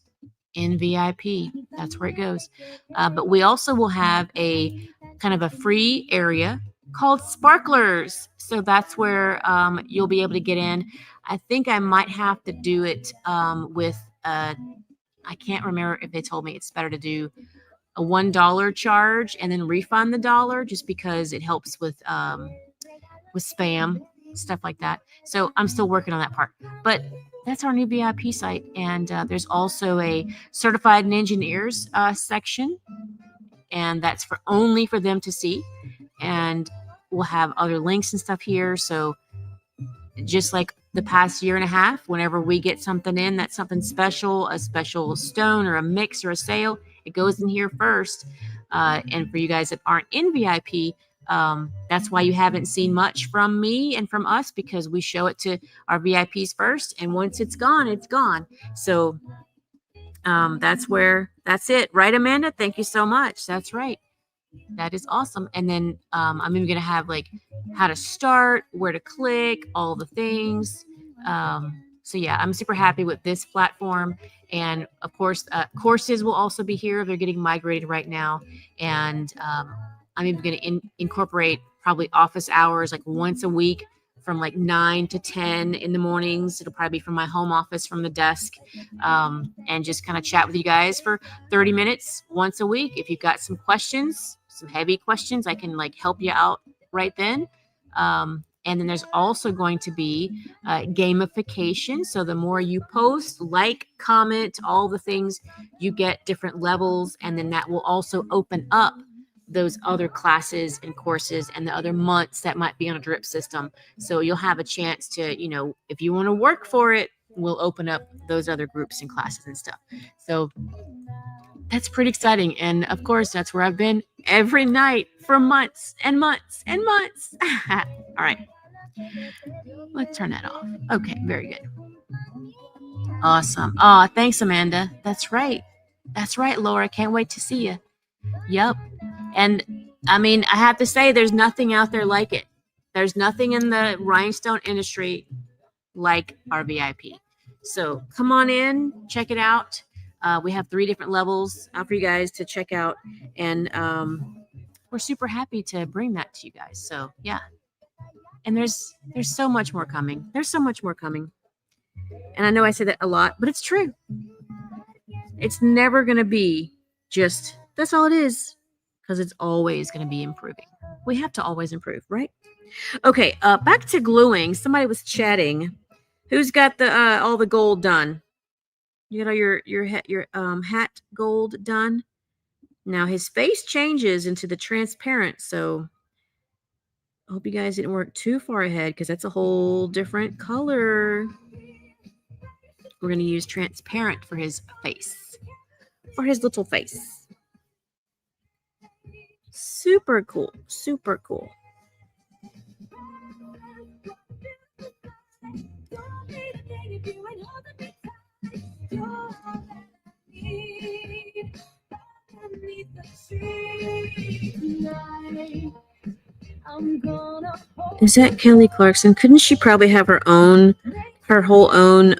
in VIP. That's where it goes. But we also will have a kind of a free area called Sparklers. So that's where you'll be able to get in. I think I might have to do it with, I can't remember if they told me it's better to do a $1 charge and then refund the $1, just because it helps with spam, stuff like that. So I'm still working on that part. But that's our new VIP site. And there's also a certified engineers section, and that's only for them to see. And we'll have other links and stuff here. So just like the past year and a half, whenever we get something in that's something special, a special stone or a mix or a sale, it goes in here first. And for you guys that aren't in VIP, that's why you haven't seen much from me and from us, because we show it to our VIPs first, and once it's gone, it's gone. So that's it, right, Amanda? Thank you so much. That's right. That is awesome. And then I'm even gonna have like how to start, where to click, all the things. So yeah, I'm super happy with this platform. And of course, courses will also be here. They're getting migrated right now. And I'm even going to incorporate probably office hours, like once a week from like 9 to 10 in the mornings. It'll probably be from my home office, from the desk, and just kind of chat with you guys for 30 minutes once a week. If you've got some questions, some heavy questions, I can like help you out right then. And then there's also going to be gamification. So the more you post, like, comment, all the things, you get different levels. And then that will also open up those other classes and courses and the other months that might be on a drip system. So you'll have a chance to, if you want to work for it, we'll open up those other groups and classes and stuff. So that's pretty exciting. And of course, that's where I've been every night for months and months and months. All right. Let's turn that off. Okay, very good. Awesome. Oh, thanks, Amanda. That's right. That's right, Laura. Can't wait to see you. Yep. And I mean, I have to say, there's nothing out there like it. There's nothing in the rhinestone industry like our VIP. So come on in, check it out. We have 3 different levels for you guys to check out. And we're super happy to bring that to you guys. So yeah. And there's so much more coming. There's so much more coming. And I know I say that a lot, but it's true. It's never going to be just, that's all it is. Because it's always going to be improving. We have to always improve, right? Okay, back to gluing. Somebody was chatting. Who's got the all the gold done? You got all your hat gold done? Now his face changes into the transparent, so I hope you guys didn't work too far ahead because that's a whole different color. We're going to use transparent for his face. For his little face. Super cool. Super cool. Is that Kelly Clarkson? Couldn't she probably have her whole own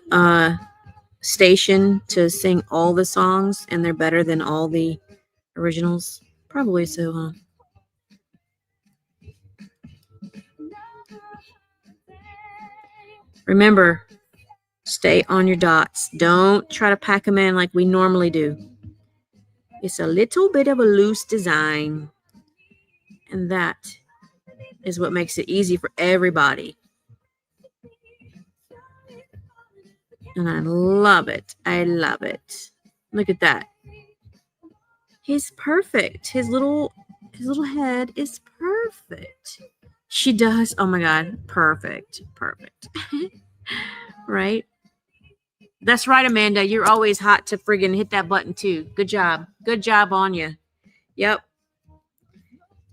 station to sing all the songs and they're better than all the originals? Probably so, huh? Remember, stay on your dots. Don't try to pack them in like we normally do. It's a little bit of a loose design. And that is what makes it easy for everybody. And I love it. I love it. Look at that. He's perfect. His little head is perfect. She does. Oh my God. Perfect. Perfect. Right? That's right, Amanda. You're always hot to friggin' hit that button too. Good job. Good job on you. Yep.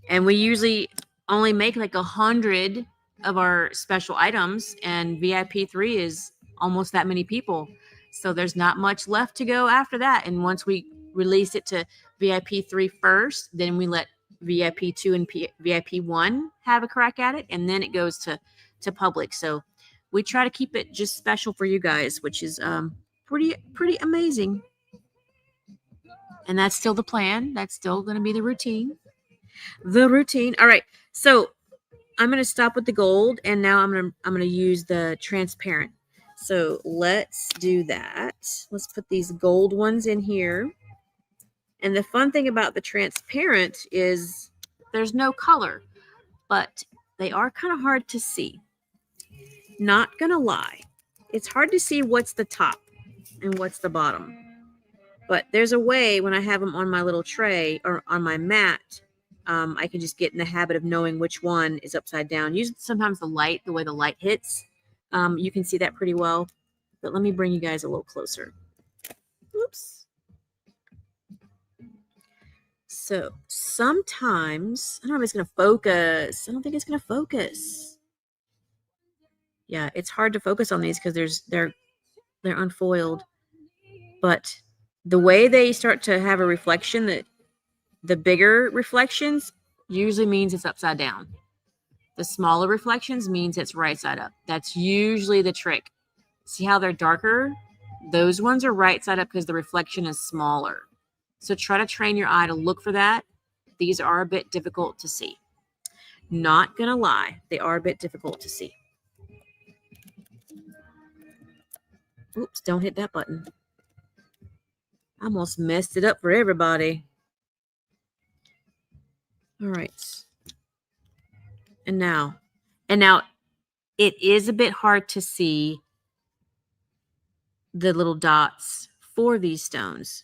And we usually only make like 100 of our special items, and VIP 3 is almost that many people. So there's not much left to go after that. And once we release it to VIP 3 first, then we let VIP 2 and VIP 1 have a crack at it, and then it goes to public. So we try to keep it just special for you guys, which is pretty amazing. And that's still the plan. That's still going to be the routine. The routine. All right. So I'm going to stop with the gold, and now I'm going to use the transparent. So let's do that. Let's put these gold ones in here. And the fun thing about the transparent is there's no color, but they are kind of hard to see. Not going to lie. It's hard to see what's the top and what's the bottom. But there's a way when I have them on my little tray or on my mat, I can just get in the habit of knowing which one is upside down. Use sometimes the way the light hits. You can see that pretty well. But let me bring you guys a little closer. Oops. So sometimes, I don't know if it's going to focus. I don't think it's going to focus. Yeah, it's hard to focus on these because they're unfoiled. But the way they start to have a reflection, that the bigger reflections usually means it's upside down. The smaller reflections means it's right side up. That's usually the trick. See how they're darker? Those ones are right side up because the reflection is smaller. So try to train your eye to look for that. These are a bit difficult to see. Not gonna lie, they are a bit difficult to see. Oops, don't hit that button. I almost messed it up for everybody. All right. And now it is a bit hard to see the little dots for these stones.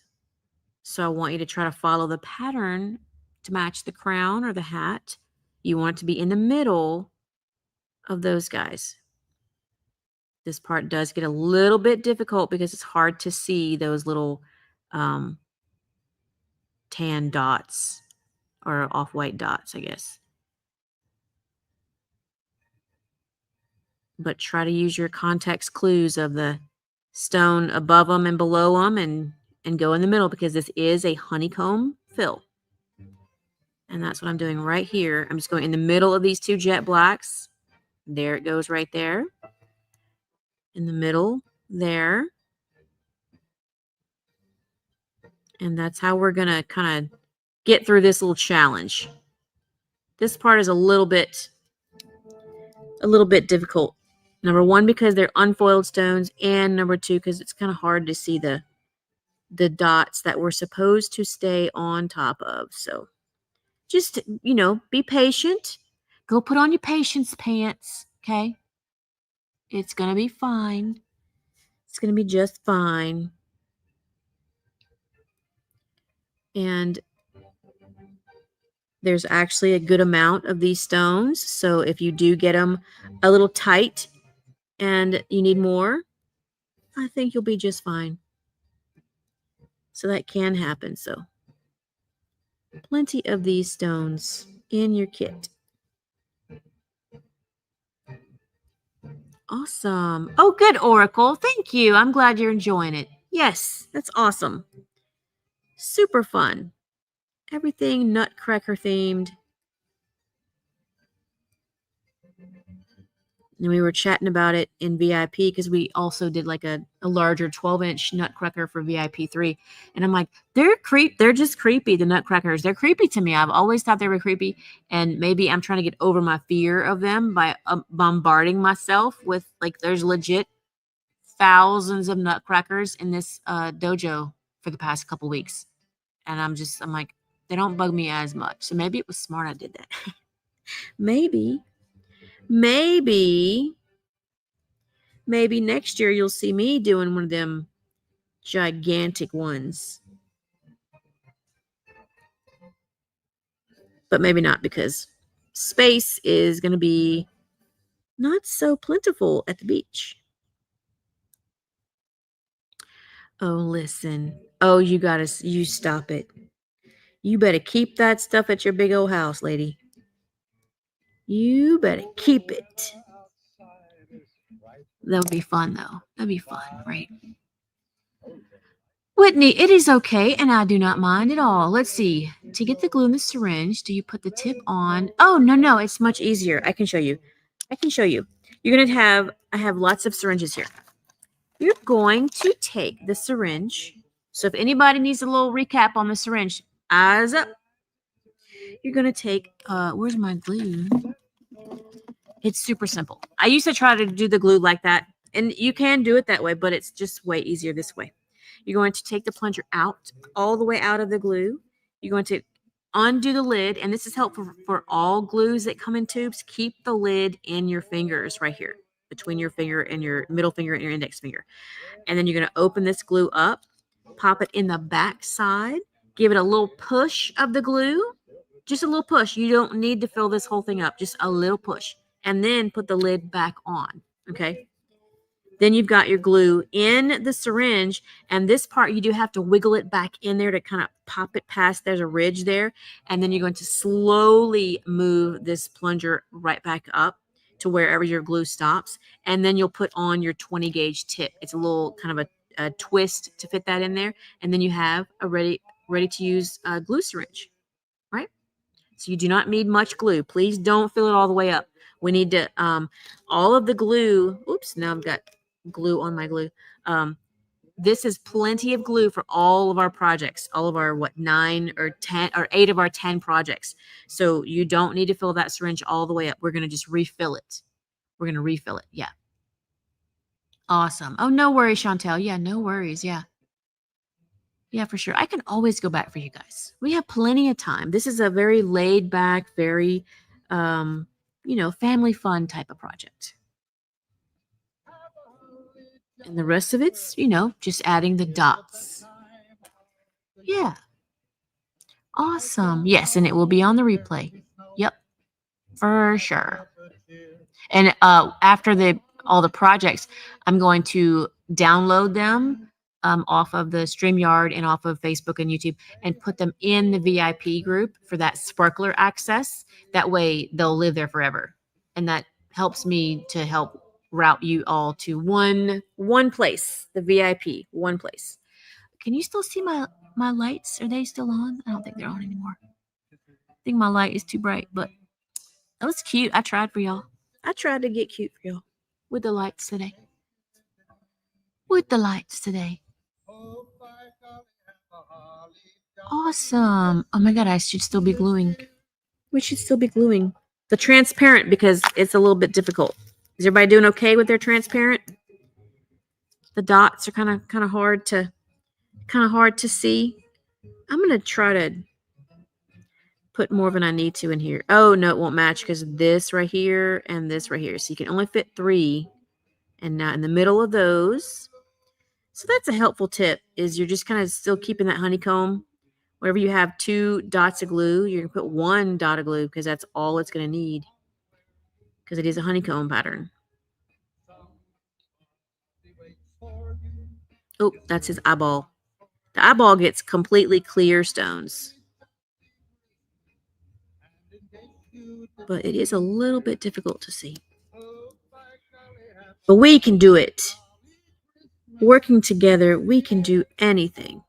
So I want you to try to follow the pattern to match the crown or the hat. You want it to be in the middle of those guys. This part does get a little bit difficult because it's hard to see those little tan dots or off-white dots, I guess. But try to use your context clues of the stone above them and below them and go in the middle because this is a honeycomb fill. And that's what I'm doing right here. I'm just going in the middle of these two jet blacks. There it goes right there. In the middle there. And that's how we're going to kind of get through this little challenge. This part is a little bit difficult. Number one, because they're unfoiled stones, and number two, because it's kind of hard to see the dots that we're supposed to stay on top of. So just, be patient. Go put on your patience pants, okay? It's going to be fine. It's going to be just fine. And there's actually a good amount of these stones. So if you do get them a little tight and you need more, I think you'll be just fine. So that can happen. So plenty of these stones in your kit. Awesome. Oh, good, Oracle. Thank you. I'm glad you're enjoying it. Yes, that's awesome. Super fun. Everything Nutcracker themed. And we were chatting about it in VIP because we also did like a larger 12-inch Nutcracker for VIP 3. And I'm like, they're just creepy, the Nutcrackers. They're creepy to me. I've always thought they were creepy. And maybe I'm trying to get over my fear of them by bombarding myself with, like, there's legit thousands of Nutcrackers in this dojo for the past couple weeks. And I'm like, they don't bug me as much. So maybe it was smart I did that. Maybe next year you'll see me doing one of them gigantic ones. But maybe not, because space is going to be not so plentiful at the beach. Oh, listen. Oh, you stop it. You better keep that stuff at your big old house, lady. You better keep it. That would be fun, though. That'd be fun, right? Whitney, it is okay, and I do not mind at all. Let's see. To get the glue in the syringe, do you put the tip on? Oh, no. It's much easier. I can show you. You're going to I have lots of syringes here. You're going to take the syringe. So if anybody needs a little recap on the syringe, eyes up. You're going to take, where's my glue? It's super simple. I used to try to do the glue like that, and you can do it that way, but it's just way easier this way. You're going to take the plunger out, all the way out of the glue. You're going to undo the lid, and this is helpful for all glues that come in tubes. Keep the lid in your fingers right here, between your finger and your middle finger and your index finger. And then you're going to open this glue up, pop it in the back side, give it a little push of the glue, just a little push. You don't need to fill this whole thing up, just a little push. And then put the lid back on, okay? Then you've got your glue in the syringe, and this part you do have to wiggle it back in there to kind of pop it past. There's a ridge there, and then you're going to slowly move this plunger right back up to wherever your glue stops, and then you'll put on your 20 gauge tip. It's a little kind of a twist to fit that in there, and then you have a ready to use glue syringe, right? So you do not need much glue. Please don't fill it all the way up. We need to all of the glue. Oops, now I've got glue on my glue. This is plenty of glue for all of our projects, all of our 9 or 10 or 8 of our 10 projects. So you don't need to fill that syringe all the way up. We're going to just refill it. Yeah. Awesome. Oh, no worries, Chantel. Yeah, no worries. Yeah, for sure. I can always go back for you guys. We have plenty of time. This is a very laid back, very family fun type of project. And the rest of it's, just adding the dots. Yeah. Awesome. Yes, and it will be on the replay. Yep. For sure. And after all the projects, I'm going to download them off of the StreamYard and off of Facebook and YouTube and put them in the VIP group for that sparkler access. That way they'll live there forever. And that helps me to help route you all to one place, the VIP, one place. Can you still see my lights? Are they still on? I don't think they're on anymore. think my light is too bright, but that was cute. I tried for y'all. I tried to get cute for y'all with the lights today. With the lights today. Awesome. Oh my god, I should still be gluing. We should still be gluing. The transparent, because it's a little bit difficult. Is everybody doing okay with their transparent? The dots are kind of hard to see. I'm gonna try to put more than I need to in here. Oh no, it won't match because this right here and this right here. So you can only fit 3, and now in the middle of those. So that's a helpful tip. Is you're just kind of still keeping that honeycomb. Wherever you have 2 dots of glue, you're gonna put 1 dot of glue because that's all it's gonna need. Because it is a honeycomb pattern. Oh, that's his eyeball. The eyeball gets completely clear stones. But it is a little bit difficult to see. But we can do it. Working together, we can do anything.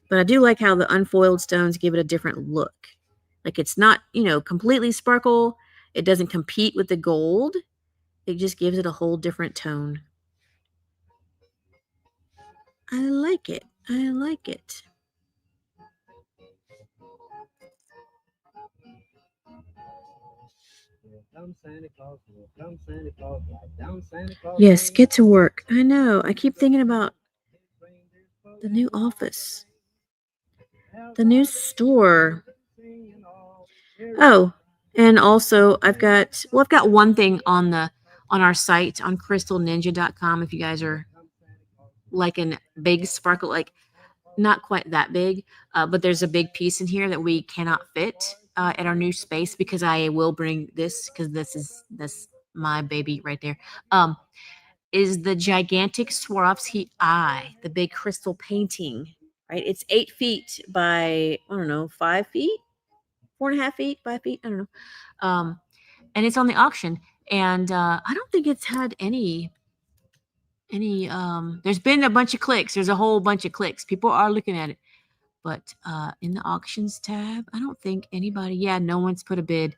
But I do like how the unfoiled stones give it a different look. Like it's not, completely sparkle. It doesn't compete with the gold. It just gives it a whole different tone. I like it. I like it. Yes, get to work. I know. I keep thinking about the new office. The new store. Oh, and also I've got one thing on our site on CrystalNinja.com if you guys are like a big sparkle, like not quite that big, but there's a big piece in here that we cannot fit at our new space because I will bring this because this my baby right there. Is the gigantic Swarovski eye, the big crystal painting, right? It's 8 feet by, I don't know, 5 feet, 4.5 feet, 5 feet, I don't know. And it's on the auction, and I don't think it's had any there's been a bunch of clicks. There's a whole bunch of clicks. People are looking at it. But in the auctions tab, I don't think anybody, no one's put a bid.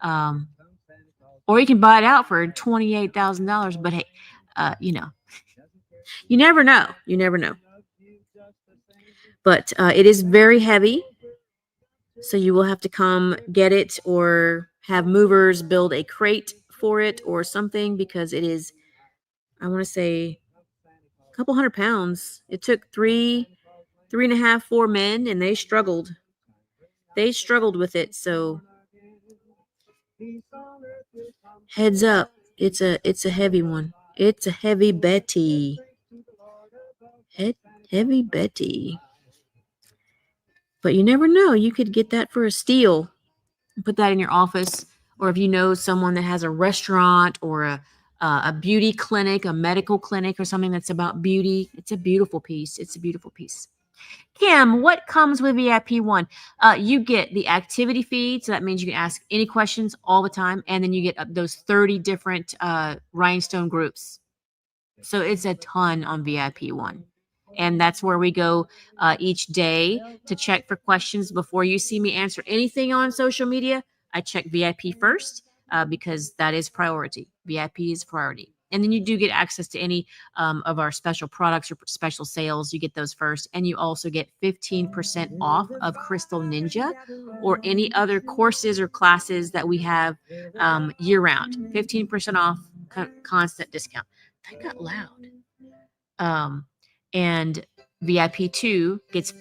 Or you can buy it out for $28,000. But hey, you never know. You never know. But it is very heavy. So you will have to come get it or have movers build a crate for it or something because it is, I want to say, a couple 100 pounds. It took 3.5, 4 men, and they struggled. They struggled with it. So heads up, it's a heavy one. It's a heavy Betty. Heavy Betty. But you never know. You could get that for a steal. Put that in your office, or if you know someone that has a restaurant or a beauty clinic, a medical clinic, or something that's about beauty. It's a beautiful piece. It's a beautiful piece. Kim, what comes with VIP 1? You get the activity feed, so that means you can ask any questions all the time, and then you get those 30 different rhinestone groups. So it's a ton on VIP 1. And that's where we go each day to check for questions before you see me answer anything on social media. I check VIP first because that is priority. VIP is priority. And then you do get access to any of our special products or special sales. You get those first. And you also get 15% off of CrystalNinja or any other courses or classes that we have year round. 15% off, constant discount. That got loud. And VIP 2 gets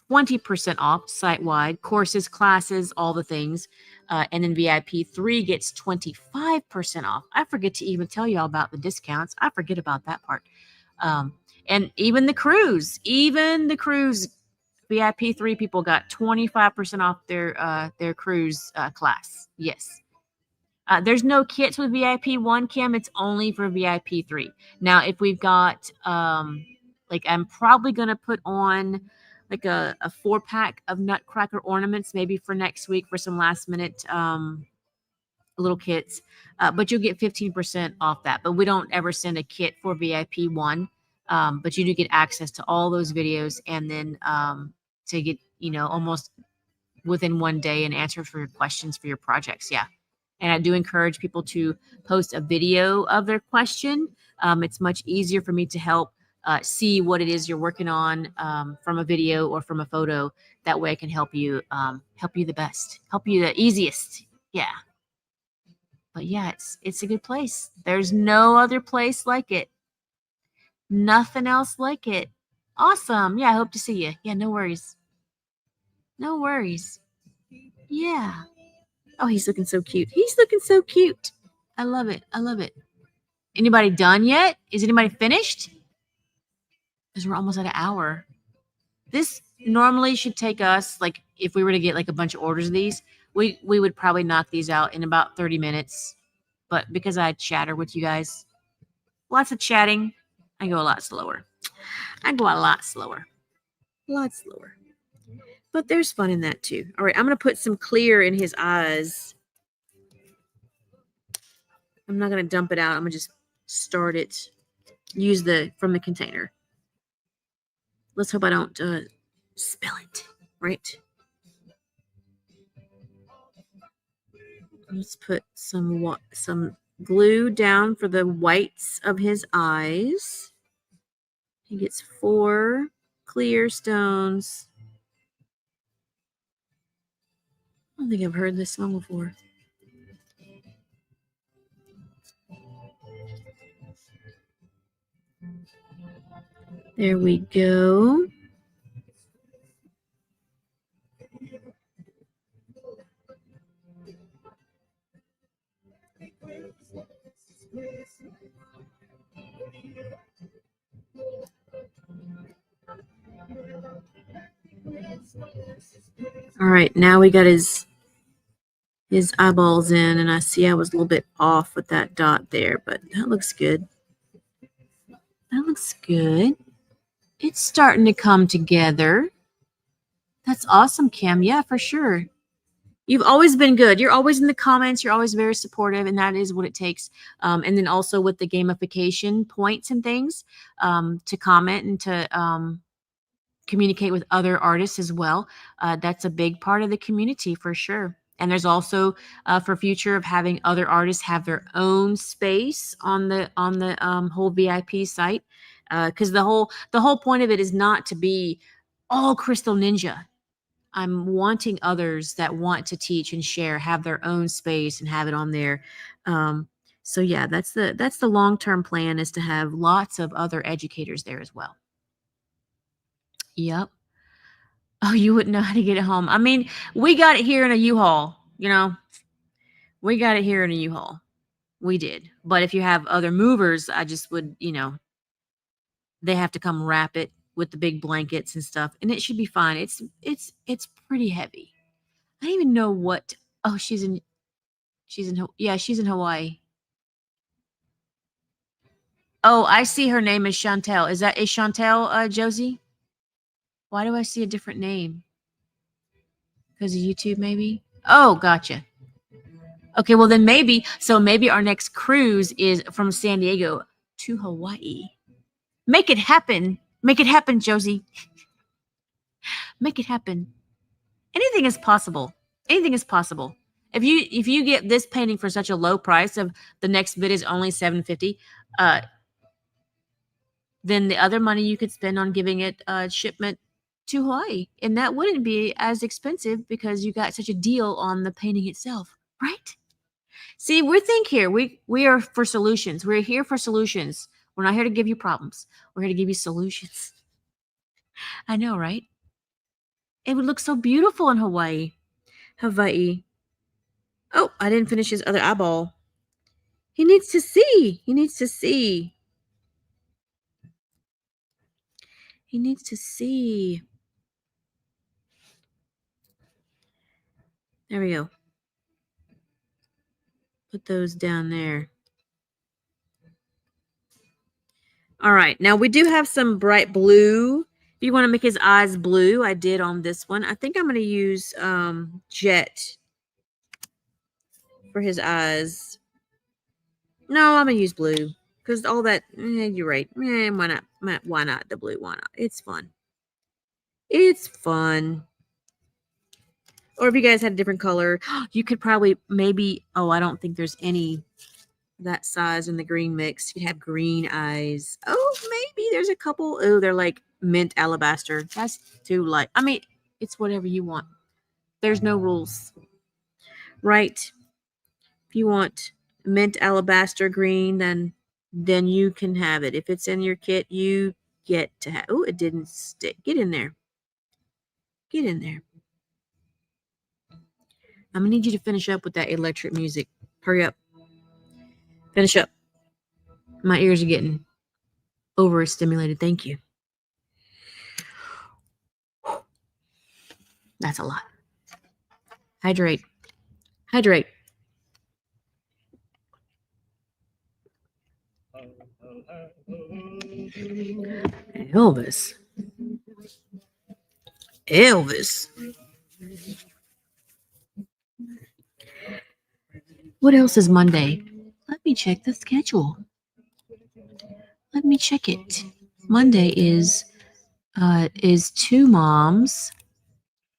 20% off site-wide, courses, classes, all the things. And then VIP 3 gets 25% off. I forget to even tell y'all about the discounts. I forget about that part. And even the cruise, VIP 3 people got 25% off their cruise class. Yes. There's no kits with VIP 1, Kim. It's only for VIP 3. Now, if we've got... I'm probably going to put on like a 4-pack of Nutcracker ornaments maybe for next week for some last minute little kits. But you'll get 15% off that. But we don't ever send a kit for VIP 1. But you do get access to all those videos and then to get, almost within one day and answer for your questions for your projects. Yeah. And I do encourage people to post a video of their question. It's much easier for me to help see what it is you're working on from a video or from a photo. That way I can help you the best, help you the easiest. Yeah. But yeah, it's a good place. There's no other place like it. Nothing else like it. Awesome. Yeah, I hope to see you. Yeah, no worries. No worries. Yeah. Oh, he's looking so cute. He's looking so cute. I love it. I love it. Anybody done yet? Is anybody finished? Because we're almost at an hour. This normally should take us, like, if we were to get like a bunch of orders of these, we would probably knock these out in about 30 minutes. But because I chatter with you guys, lots of chatting, I go a lot slower. I go a lot slower. A lot slower. But there's fun in that too. All right, I'm going to put some clear in his eyes. I'm not going to dump it out. I'm going to just start it. Use from the container. Let's hope I don't spill it, right? Let's put some glue down for the whites of his eyes. He gets 4 clear stones. I don't think I've heard this song before. There we go. All right, now we got his eyeballs in, and I see I was a little bit off with that dot there, but that looks good. That looks good. It's starting to come together. That's awesome, Kim. Yeah, for sure. You've always been good. You're always in the comments. You're always very supportive, and that is what it takes. And then also with the gamification points and things, to comment and to communicate with other artists as well. That's a big part of the community for sure. And there's also for future of having other artists have their own space on the whole VIP site, because the whole point of it is not to be all CrystalNinja. I'm wanting others that want to teach and share have their own space and have it on there. So yeah, that's the long-term plan, is to have lots of other educators there as well. Yep. Oh, you wouldn't know how to get it home. I mean, we got it here in a U-Haul, you know. We got it here in a U-Haul. We did. But if you have other movers, I just would, they have to come wrap it with the big blankets and stuff, and it should be fine. It's pretty heavy. I don't even know what. Oh, she's in Hawaii. Oh, I see her name is Chantel. Is Chantel, Josie? Why do I see a different name? Because of YouTube, maybe? Oh, gotcha. Okay, well then maybe our next cruise is from San Diego to Hawaii. Make it happen. Make it happen, Josie. Make it happen. Anything is possible. Anything is possible. If you get this painting for such a low price, of the next bid is only $750, then the other money you could spend on giving it shipment to Hawaii, and that wouldn't be as expensive because you got such a deal on the painting itself, right? See, we think here. We are for solutions. We're here for solutions. We're not here to give you problems. We're here to give you solutions. I know, right? It would look so beautiful in Hawaii. Oh, I didn't finish his other eyeball. He needs to see. He needs to see. He needs to see. There we go. Put those down there. All right. Now we do have some bright blue. If you want to make his eyes blue, I did on this one. I think I'm going to use Jet for his eyes. No, I'm going to use blue because all that, you're right. Why not? Why not the blue? Why not? It's fun. It's fun. Or if you guys had a different color, you could probably maybe, oh, I don't think there's any that size in the green mix. You have green eyes. Oh, maybe there's a couple. Oh, they're like mint alabaster. That's too light. I mean, it's whatever you want. There's no rules, right? If you want mint alabaster green, then you can have it. If it's in your kit, you get to have. Oh, it didn't stick. Get in there. Get in there. I'm gonna need you to finish up with that electric music. Hurry up. Finish up. My ears are getting overstimulated. Thank you. That's a lot. Hydrate. Hydrate. Elvis. Elvis. What else is Monday? Let me check the schedule. Let me check it. Monday is two moms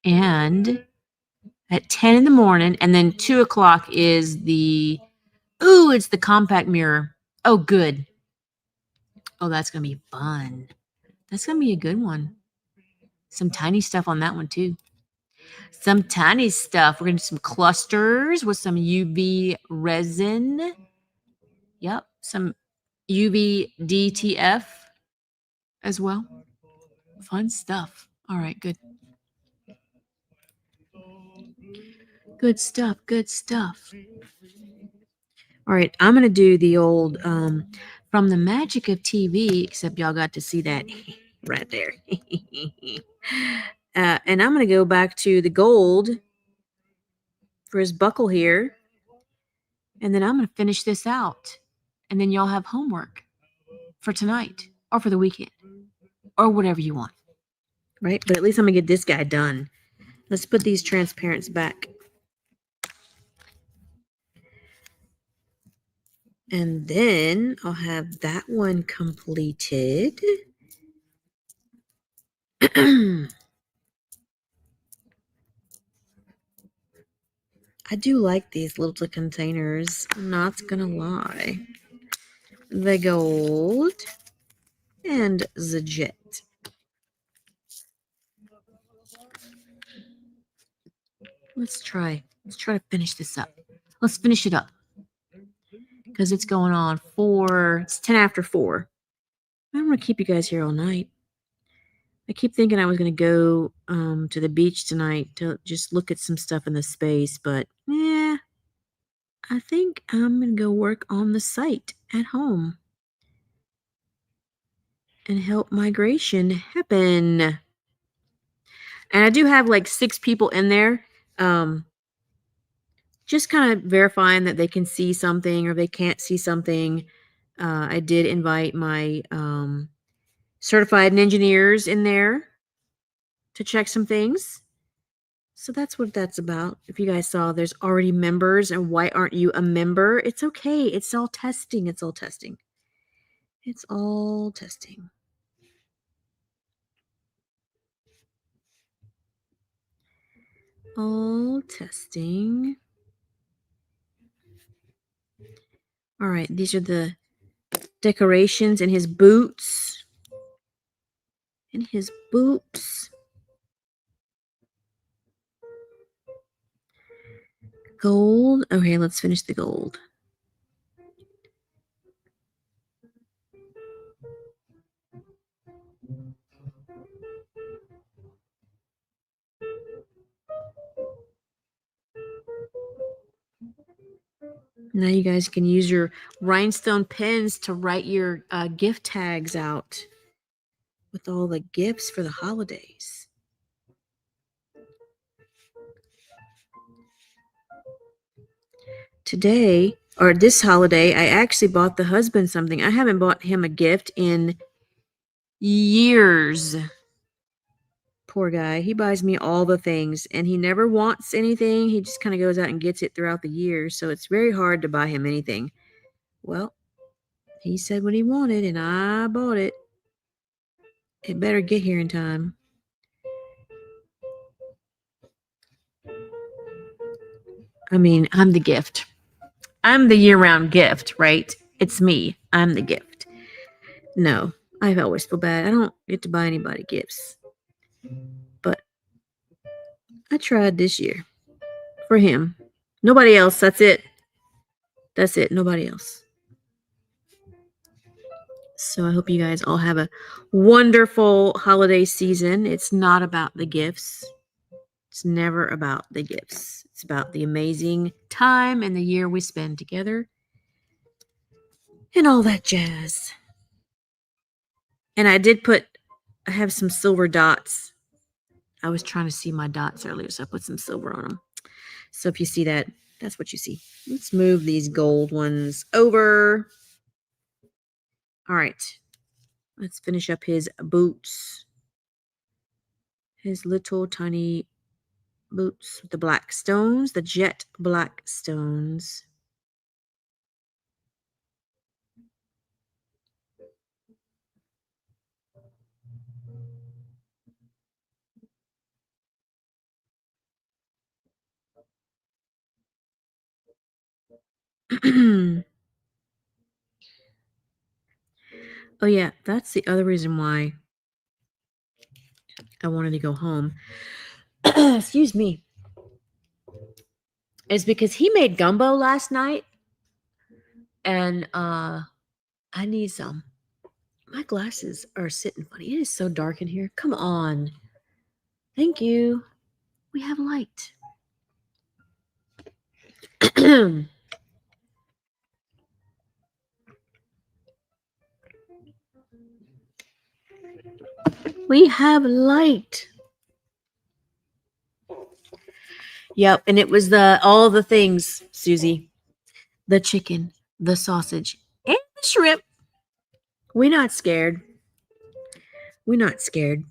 and at 10 in the morning, and then 2 o'clock is it's the compact mirror. Oh, good. Oh, that's gonna be fun. That's gonna be a good one. Some tiny stuff on that one too. Some tiny stuff. We're gonna do some clusters with some UV resin. Yep, some UV DTF as well. Fun stuff. All right, good. Good stuff. Good stuff. All right, I'm going to do the old From the Magic of TV, except y'all got to see that right there. And I'm going to go back to the gold for his buckle here. And then I'm going to finish this out. And then y'all have homework for tonight or for the weekend or whatever you want. Right? But at least I'm going to get this guy done. Let's put these transparents back. And then I'll have that one completed. I do like these little containers. I'm not gonna lie. The gold and the jet. Let's try to finish this up. Let's finish it up. Because it's going on it's 10 after 4. I don't want to keep you guys here all night. I keep thinking I was going to go to the beach tonight to just look at some stuff in the space, but yeah, I think I'm going to go work on the site at home and help migration happen. And I do have like 6 people in there, just kind of verifying that they can see something or they can't see something. I did invite my certified engineers in there to check some things. So that's what that's about. If you guys saw, there's already members, and why aren't you a member? It's okay. It's all testing. It's all testing. It's all testing. All testing. All right, these are the decorations in his boots. In his boots. Gold. Okay, let's finish the gold. Now you guys can use your rhinestone pens to write your gift tags out with all the gifts for the holidays. Today, or this holiday, I actually bought the husband something. I haven't bought him a gift in years. Poor guy. He buys me all the things, and he never wants anything. He just kind of goes out and gets it throughout the year, so it's very hard to buy him anything. Well, he said what he wanted, and I bought it. It better get here in time. I mean, I'm the gift. I'm the year-round gift, right? It's me. I'm the gift. No, I always feel bad. I don't get to buy anybody gifts. But I tried this year for him. Nobody else. That's it. That's it. Nobody else. So I hope you guys all have a wonderful holiday season. It's not about the gifts. It's never about the gifts. It's about the amazing time and the year we spend together and all that jazz. And I have some silver dots. I was trying to see my dots earlier, so I put some silver on them. So if you see that, that's what you see. Let's move these gold ones over. All right. Let's finish up his boots. His little tiny boots with the black stones, the jet black stones. Oh yeah, that's the other reason why I wanted to go home. Excuse me. Is because he made gumbo last night, and I need some. My glasses are sitting funny. It is so dark in here. Come on. Thank you. We have light. We have light. Yep, and it was all the things, Susie. The chicken, the sausage, and the shrimp. We're not scared. We're not scared.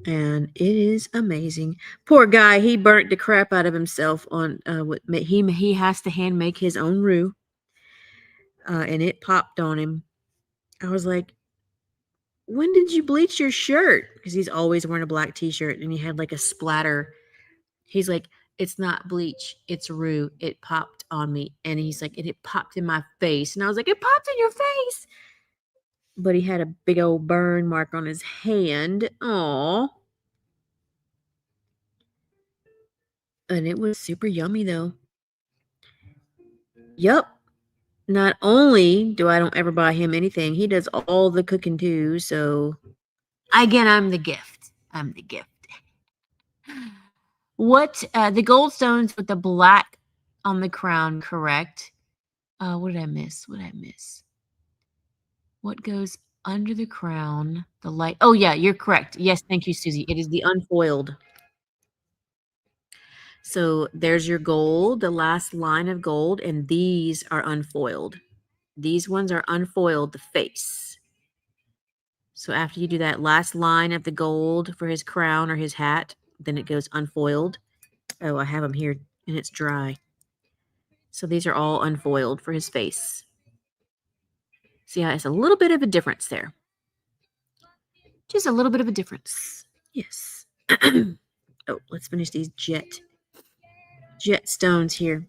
And it is amazing. Poor guy, he burnt the crap out of himself on he has to hand make his own roux. And it popped on him. I was like, when did you bleach your shirt? Because he's always wearing a black t-shirt and he had like a splatter. He's like, it's not bleach, it's roux. It popped on me. And he's like, and it popped in my face. And I was like, it popped in your face. But he had a big old burn mark on his hand. Aw. And it was super yummy though. Yup. Not only do I don't ever buy him anything, he does all the cooking too. So again, I'm the gift. I'm the gift. What the gold stones with the black on the crown, correct? What did I miss? What did I miss? What goes under the crown? The light. Oh yeah, you're correct. Yes, thank you, Susie. It is the unfoiled. So there's your gold, the last line of gold, and these are unfoiled. These ones are unfoiled, the face. So after you do that last line of the gold for his crown or his hat, then it goes unfoiled. Oh, I have them here, and it's dry. So these are all unfoiled for his face. See how it's a little bit of a difference there. Just a little bit of a difference. Yes. Oh, let's finish these jet stones here.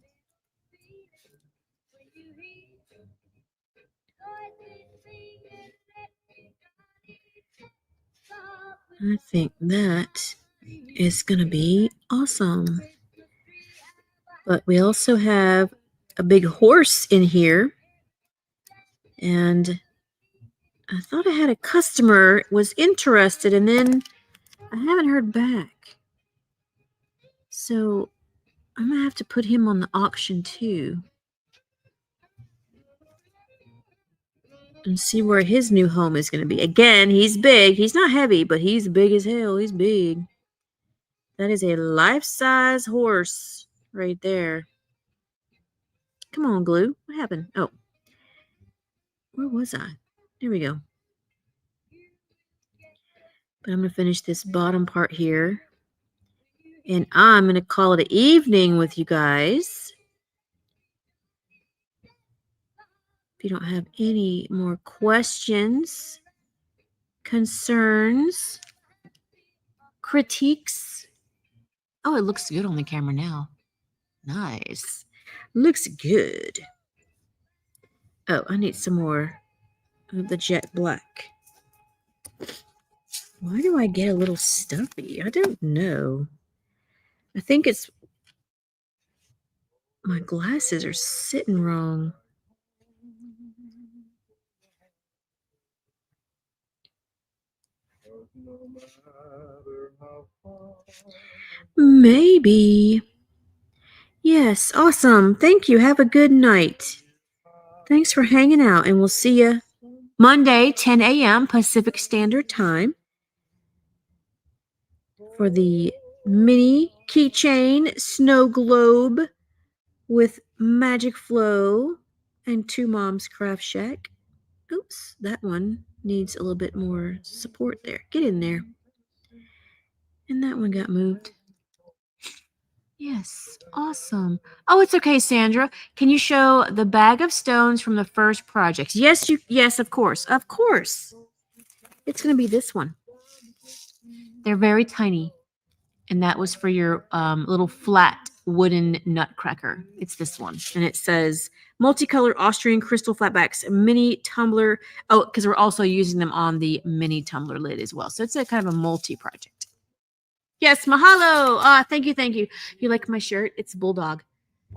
I think that is going to be awesome. But we also have a big horse in here. And I thought I had a customer was interested, and then I haven't heard back. So I'm going to have to put him on the auction too. And see where his new home is going to be. Again, he's big. He's not heavy, but he's big as hell. He's big. That is a life-size horse right there. Come on, glue. What happened? Oh. Where was I? There we go. But I'm going to finish this bottom part here. And I'm going to call it an evening with you guys. If you don't have any more questions, concerns, critiques. Oh, it looks good on the camera now. Nice. Looks good. Oh, I need some more of the jet black. Why do I get a little stuffy? I don't know. I think it's my glasses are sitting wrong. Maybe. Yes, awesome. Thank you. Have a good night. Thanks for hanging out, and we'll see you Monday, 10 a.m. Pacific Standard Time for the mini keychain snow globe with MakerFlo and Two Moms Craft Shack. Oops, that one needs a little bit more support there. Get in there. And that one got moved. Yes, awesome. Oh, it's okay, Sandra. Can you show the bag of stones from the first project? Yes, of course. Of course. It's going to be this one. They're very tiny. And that was for your little flat wooden nutcracker. It's this one. And it says multicolored Austrian crystal flatbacks, mini tumbler. Oh, because we're also using them on the mini tumbler lid as well. So it's a kind of a multi-project. Yes, mahalo. Thank you, thank you. You like my shirt? It's a bulldog.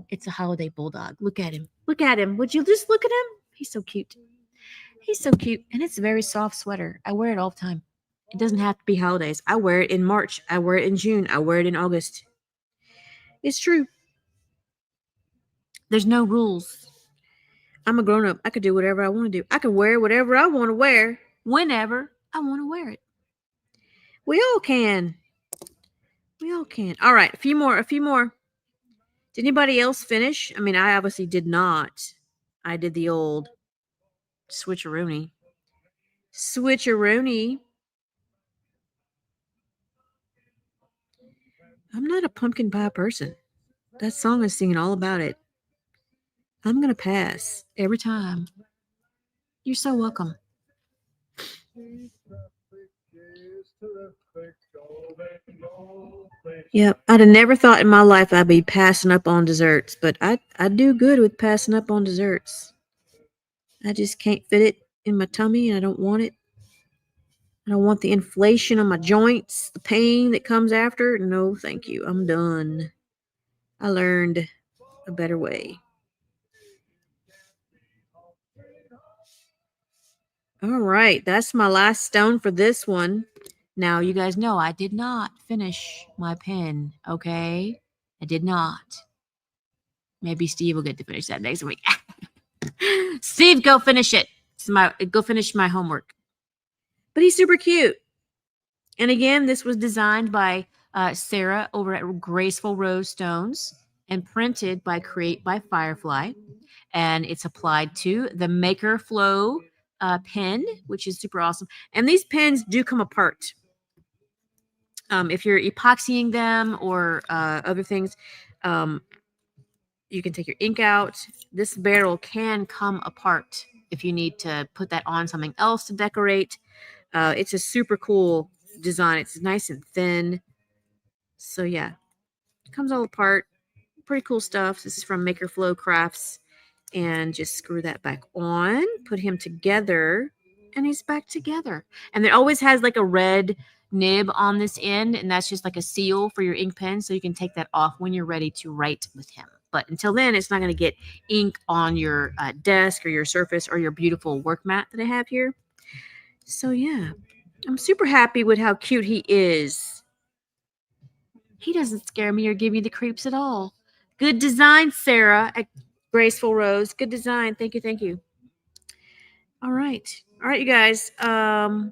It's a holiday bulldog. Look at him. Look at him. Would you just look at him? He's so cute. He's so cute. And it's a very soft sweater. I wear it all the time. It doesn't have to be holidays. I wear it in March. I wear it in June. I wear it in August. It's true. There's no rules. I'm a grown-up. I could do whatever I want to do. I can wear whatever I want to wear whenever I want to wear it. We all can. We all can. All right, a few more. Did anybody else finish? I mean, I obviously did not. I did the old switcheroony. Switcheroony. I'm not a pumpkin pie person. That song is singing all about it. I'm going to pass every time. You're so welcome. Yep, I'd have never thought in my life I'd be passing up on desserts, but I do good with passing up on desserts. I just can't fit it in my tummy, and I don't want it. I don't want the inflation on my joints, the pain that comes after. No, thank you. I'm done. I learned a better way. All right, that's my last stone for this one. Now, you guys know I did not finish my pen, okay? I did not. Maybe Steve will get to finish that next week. Steve, go finish it. Go finish my homework. But he's super cute. And again, this was designed by Sarah over at Graceful Rose Stones and printed by Create by Firefly. And it's applied to the MakerFlo pen, which is super awesome. And these pens do come apart. If you're epoxying them or other things, you can take your ink out. This barrel can come apart if you need to put that on something else to decorate. It's a super cool design. It's nice and thin. So yeah, it comes all apart. Pretty cool stuff. This is from MakerFlo Crafts. And just screw that back on. Put him together. And he's back together. And it always has like a red nib on this end. And that's just like a seal for your ink pen. So you can take that off when you're ready to write with him. But until then, it's not going to get ink on your desk or your surface or your beautiful work mat that I have here. So yeah, I'm super happy with how cute he is. He doesn't scare me or give me the creeps at all. Good design, Sarah at Graceful Rose. Good design. Thank you. Thank you. All right. All right, you guys. I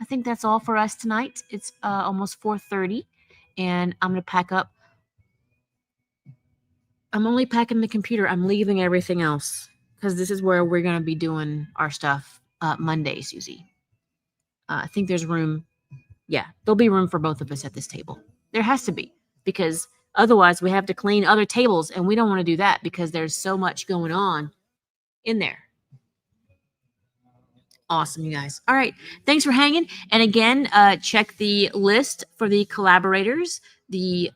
think that's all for us tonight. It's almost 4:30, and I'm going to pack up. I'm only packing the computer. I'm leaving everything else because this is where we're going to be doing our stuff Monday, Susie. I think there's room. Yeah, there'll be room for both of us at this table. There has to be, because otherwise we have to clean other tables, and we don't want to do that because there's so much going on in there. Awesome, you guys. All right. Thanks for hanging. And again, check the list for the collaborators. The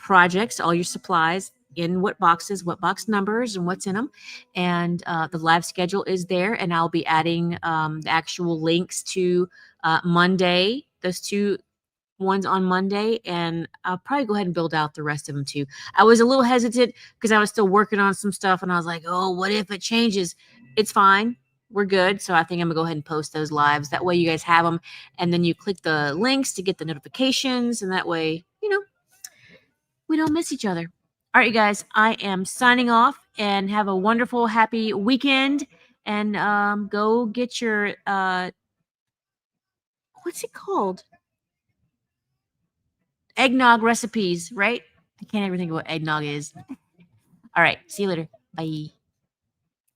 projects, all your supplies, in what boxes, what box numbers, and what's in them. And the live schedule is there, and I'll be adding the actual links to Monday, those 2 ones on Monday, and I'll probably go ahead and build out the rest of them too. I was a little hesitant because I was still working on some stuff, and I was like, oh, what if it changes? It's fine. We're good. So I think I'm gonna go ahead and post those lives. That way you guys have them, and then you click the links to get the notifications, and that way, we don't miss each other. All right, you guys, I am signing off, and have a wonderful, happy weekend, and go get your, what's it called? Eggnog recipes, right? I can't ever think of what eggnog is. All right, see you later. Bye.